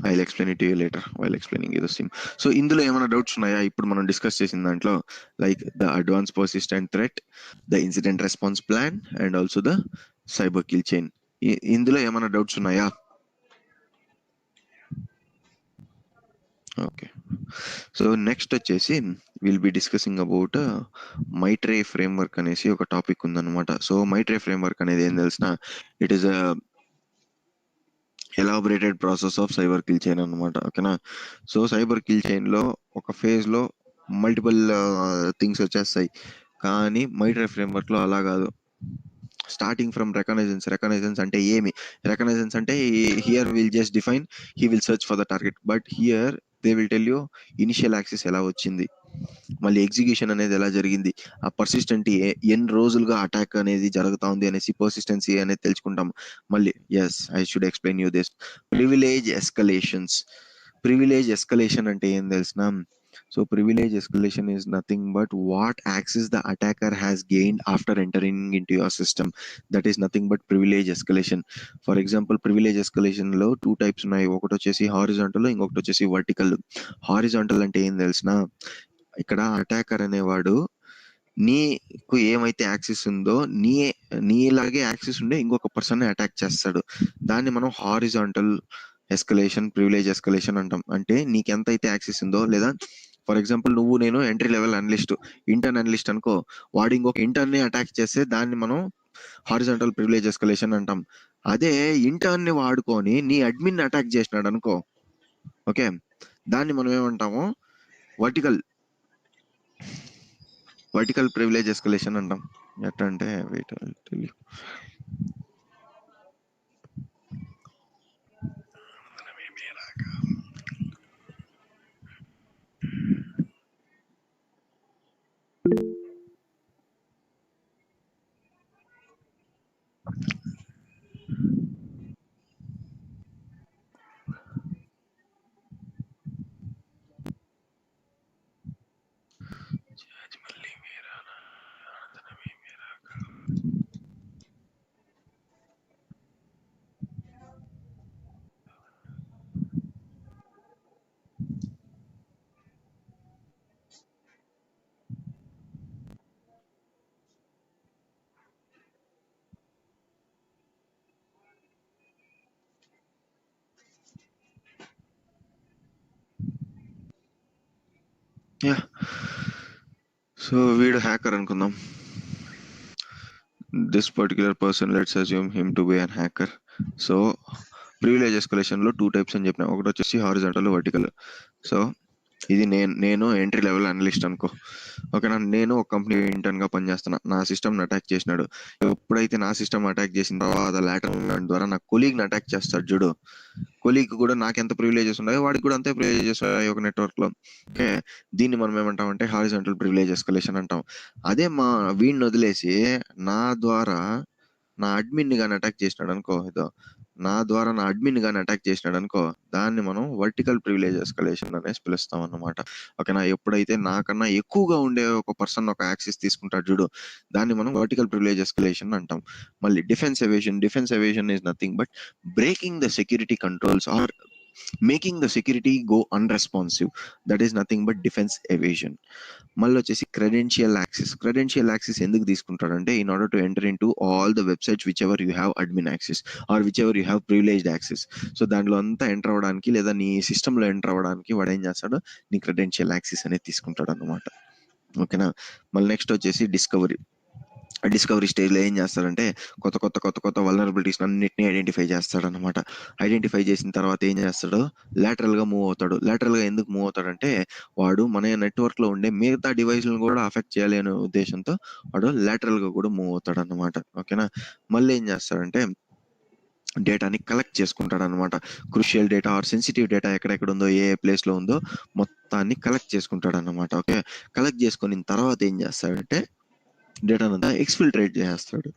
A: I will explain it you later while explaining the sim. So ఇందులో ఏమైనా డౌట్స్ ఉన్నాయా ఇప్పుడు మనం డిస్కస్ చేసిన దాంట్లో? Like the advance persistent threat, the incident response plan and also the cyber kill chain. ఇందులో ఏమైనా doubts ఉన్నాయా? ఓకే, సో నెక్స్ట్ వచ్చేసి will be discussing about MITRE framework అనేసి ఒక టాపిక్ ఉందన్నమాట. సో మైట్రే ఫ్రేమ్వర్క్ అనేది ఏం తెలిసిన, it is a elaborated process of cyber kill chain అనమాట. ఓకేనా? సో సైబర్ కిల్ చైన్ లో ఒక ఫేజ్ లో మల్టిపుల్ థింగ్స్ వచ్చేస్తాయి, కానీ మైట్రే ఫ్రేమ్వర్క్ లో అలా కాదు. స్టార్టింగ్ ఫ్రమ్ రెకనైజెన్స్ అంటే ఏమి? రెకనైజెన్స్ అంటే here will just define he will search for the target, but here they will tell you initial access ఎలా వచ్చింది, మళ్ళీ ఎగ్జిక్యూషన్ అనేది ఎలా జరిగింది, ఆ పర్సిస్టెంట్ ఎన్ని రోజులుగా అటాక్ అనేది జరుగుతా ఉంది అనేసి పర్సిస్టెన్సీ అనేది తెలుసుకుంటాం. మళ్ళీ yes, I should explain you this privilege escalations. Privilege escalation అంటే ఏం తెలిసిన? So privilege escalation is nothing but what access the attacker has gained after entering into your system. That is nothing but privilege escalation. For example, privilege escalation లో 2 types ఉన్నాయి. ఒకటి వచ్చేసి horizontal, ఇంకొకటి వచ్చేసి vertical. Horizontal అంటే ఏం తెలిసిన, ఇక్కడ అటాకర్ అనేవాడు నీకు ఏమైతే యాక్సెస్ ఉందో నీలాగే యాక్సెస్ ఉండే ఇంకొక పర్సన్ అటాక్ చేస్తాడు. దాన్ని మనం హారిజాంటల్ ఎస్కలేషన్, ప్రివిలేజ్ ఎస్కలేషన్ అంటాం. అంటే నీకు ఎంత అయితే యాక్సెస్ ఉందో, లేదా ఫర్ ఎగ్జాంపుల్ నువ్వు నేను entry level analyst, intern analyst అనుకో, వాడు ఇంకొక ఇంటర్న్ ని అటాక్ చేస్తే దాన్ని మనం హారిజాంటల్ ప్రివిలేజ్ ఎస్కలేషన్ అంటాం. అదే ఇంటర్న్ ని వాడుకొని నీ అడ్మిన్ అటాక్ చేసినాడు అనుకో, ఓకే, దాన్ని మనం ఏమంటాము, వర్టికల్ ప్రివిలేజ్ ఎస్కలేషన్ అంటాం. ఎట్లా అంటే wait tell you. Yeah, so వీడు హ్యాకర్ అనుకుందాం. This particular person, let's assume him to be an hacker. So privilege escalation లో 2 టైప్స్ అని చెప్పిన, ఒకటి వచ్చేసి హారిజాంటల్, వర్టికల్. సో ఇది నేను ఎంట్రీ లెవెల్ అనలిస్ట్ అనుకో, ఓకేనా? నేను ఒక కంపెనీ ఇంటర్న్ గా పనిచేస్తున్నా, నా సిస్టమ్ అటాక్ చేసినాడు. ఎప్పుడైతే నా సిస్టమ్ అటాక్ చేసిన తర్వాత లాటరల్ ద్వారా నా కొలీగ్ ని అటాక్ చేస్తాడు చూడు, కొలీగ్ కూడా నాకు ఎంత ప్రివిలేజెస్ ఉన్నాయో వాడికి కూడా అంతే ప్రివిలేజెస్ ఉన్నాయి ఒక నెట్వర్క్ లో. ఓకే, దీన్ని మనం ఏమంటామంటే హారిజాంటల్ ప్రివిలేజ్ ఎస్కలేషన్ అంటాం. అదే వీడిని వదిలేసి నా ద్వారా నా అడ్మిన్ ని కానీ అటాక్ చేసినాడు అనుకో, దాన్ని మనం వర్టికల్ ప్రివిలేజ్ ఎస్కలేషన్ అనేసి పిలుస్తాం అన్నమాట. ఓకేనా? ఎప్పుడైతే నాకన్నా ఎక్కువగా ఉండే ఒక పర్సన్ ఒక యాక్సెస్ తీసుకుంటాడు చూడు, దాన్ని మనం వర్టికల్ ప్రివిలేజ్ ఎస్కలేషన్ అంటాం. మళ్ళీ defence evasion is nothing but breaking the security controls or making the security go unresponsive, that is nothing but defence evasion. మళ్ళీ వచ్చేసి క్రెడెన్షియల్ యాక్సెస్ ఎందుకు తీసుకుంటాడంటే in order to enter in to all the websites whichever you have admin access or whichever you have privileged access. So దాంట్లో అంతా enter అవ్వడానికి లేదా నీ సిస్టంలో ఎంటర్ అవ్వడానికి వాడు ఏం చేస్తాడు, నీ క్రెడెన్షియల్ యాక్సెస్ అనేది తీసుకుంటాడు అన్నమాట. ఓకేనా. మళ్ళీ నెక్స్ట్ వచ్చేసి డిస్కవరీ స్టేజ్లో ఏం చేస్తాడంటే కొత్త వల్నరబిలిటీస్ అన్నిటిని ఐడెంటిఫై చేస్తాడనమాట. ఐడెంటిఫై చేసిన తర్వాత ఏం చేస్తాడు, లాటరల్గా మూవ్ అవుతాడు. లాటరల్గా ఎందుకు మూవ్ అవుతాడంటే వాడు మన నెట్వర్క్లో ఉండే మిగతా డివైస్లను కూడా అఫెక్ట్ చేయాలి అనే ఉద్దేశంతో వాడు లాటరల్గా కూడా మూవ్ అవుతాడు అనమాట. ఓకేనా. మళ్ళీ ఏం చేస్తాడంటే డేటాని కలెక్ట్ చేసుకుంటాడు అనమాట. Crucial data or sensitive data ఎక్కడెక్కడ ఉందో, ఏ ప్లేస్లో ఉందో మొత్తాన్ని కలెక్ట్ చేసుకుంటాడు అనమాట. ఓకే. కలెక్ట్ చేసుకున్న తర్వాత ఏం చేస్తాడంటే డేటానంతా ఎక్స్ఫిల్ట్రేట్ చేస్తాడు.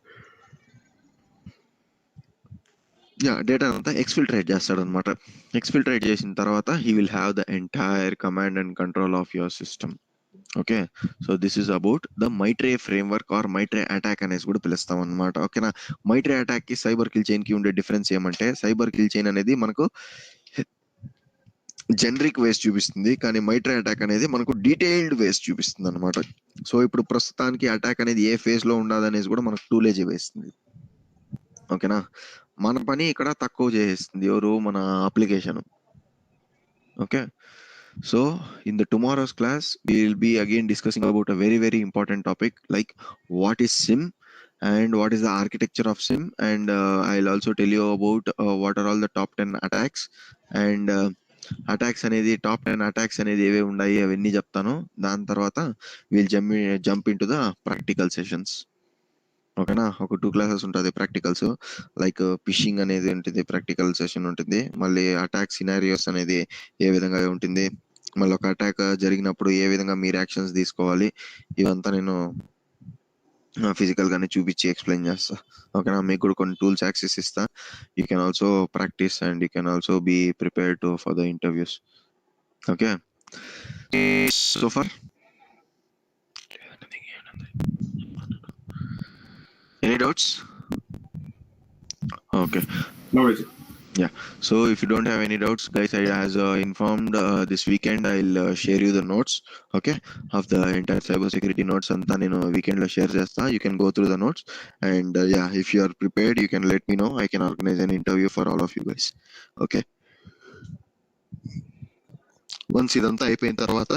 A: డేటానంతా ఎక్స్ఫిల్ట్రేట్ చేస్తాడు అనమాట. ఎక్స్ఫిల్ట్రేట్ చేసిన తర్వాత he will have the entire command and control of your system. Okay. So this is about the MITRE framework or MITRE attack అనేసి కూడా పిలుస్తాం అనమాట. ఓకేనా. మైట్రే అటాక్ కి సైబర్ కిల్ చైన్ కి ఉండే డిఫరెన్స్ ఏమంటే సైబర్ కిల్ చైన్ అనేది మనకు జనరిక్ వేస్ చూపిస్తుంది, కానీ మైట్రే అటాక్ అనేది మనకు డీటెయిల్డ్ వేస్ చూపిస్తుంది అనమాట. సో ఇప్పుడు ప్రస్తుతానికి అటాక్ అనేది ఏ ఫేజ్ లో ఉండదనేసి కూడా మనకు టూలేజీ వేస్తుంది. ఓకేనా. మన పని ఇక్కడ తక్కువ చేసేస్తుంది ఎవరు, మన application. Okay. So in the tomorrow's class we will be again discussing about a very important topic like what is SIM and what is the architecture of SIM, and I'll also tell you about what are all the top 10 attacks and attacks అనేది top 10 attacks అనేది ఏవే ఉన్నాయి అవన్నీ చెప్తాను. దాని తర్వాత we'll jump into the practical sessions. ఓకేనా. ఒక 2 క్లాసెస్ ఉంటుంది ప్రాక్టికల్స్, లైక్ ఫిషింగ్ అనేది ఉంటుంది, ప్రాక్టికల్ సెషన్ ఉంటుంది. మళ్ళీ అటాక్ సినారియోస్ అనేది ఏ విధంగా ఉంటుంది, మళ్ళీ ఒక అటాక్ జరిగినప్పుడు ఏ విధంగా మీరు యాక్షన్స్ తీసుకోవాలి, ఇవంతా నేను ఫిజికల్ గానే చూపించి ఎక్స్ప్లెయిన్ చేస్తా. ఓకేనా. మీకు కూడా కొన్ని టూల్స్ యాక్సెస్ ఇస్తా. You can also practice and you can also be prepared for the interviews. Okay. So for any doubts? Okay.
D: No, Vijay.
A: Yeah. So if you don't have any doubts, guys, I as informed this weekend I'll share you the notes, okay, of the entire cybersecurity notes. Anta nenu weekend lo share chesta. You can go through the notes and yeah, if you are prepared, you can let me know. I can organize an interview for all of you guys. Okay. Once idantha అయిపోయిన తర్వాత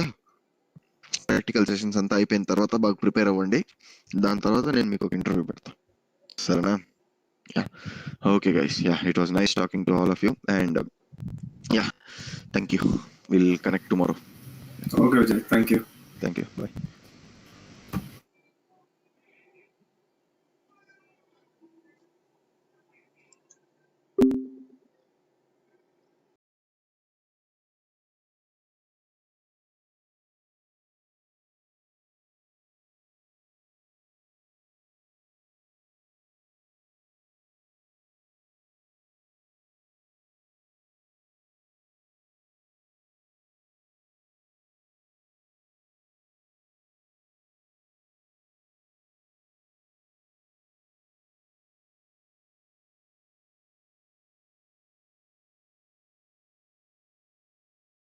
A: practical sessions అంతా అయిపోయిన తర్వాత బాగా prepare అవ్వండి. దాని తర్వాత నేను మీకు ఒక ఇంటర్వ్యూ పెడతా. సరేనా? Yeah. Okay, guys. Yeah, it was nice talking to all of you, and yeah, thank you. We'll connect tomorrow.
D: Okay, Vijay. Thank you.
A: Thank you. Bye.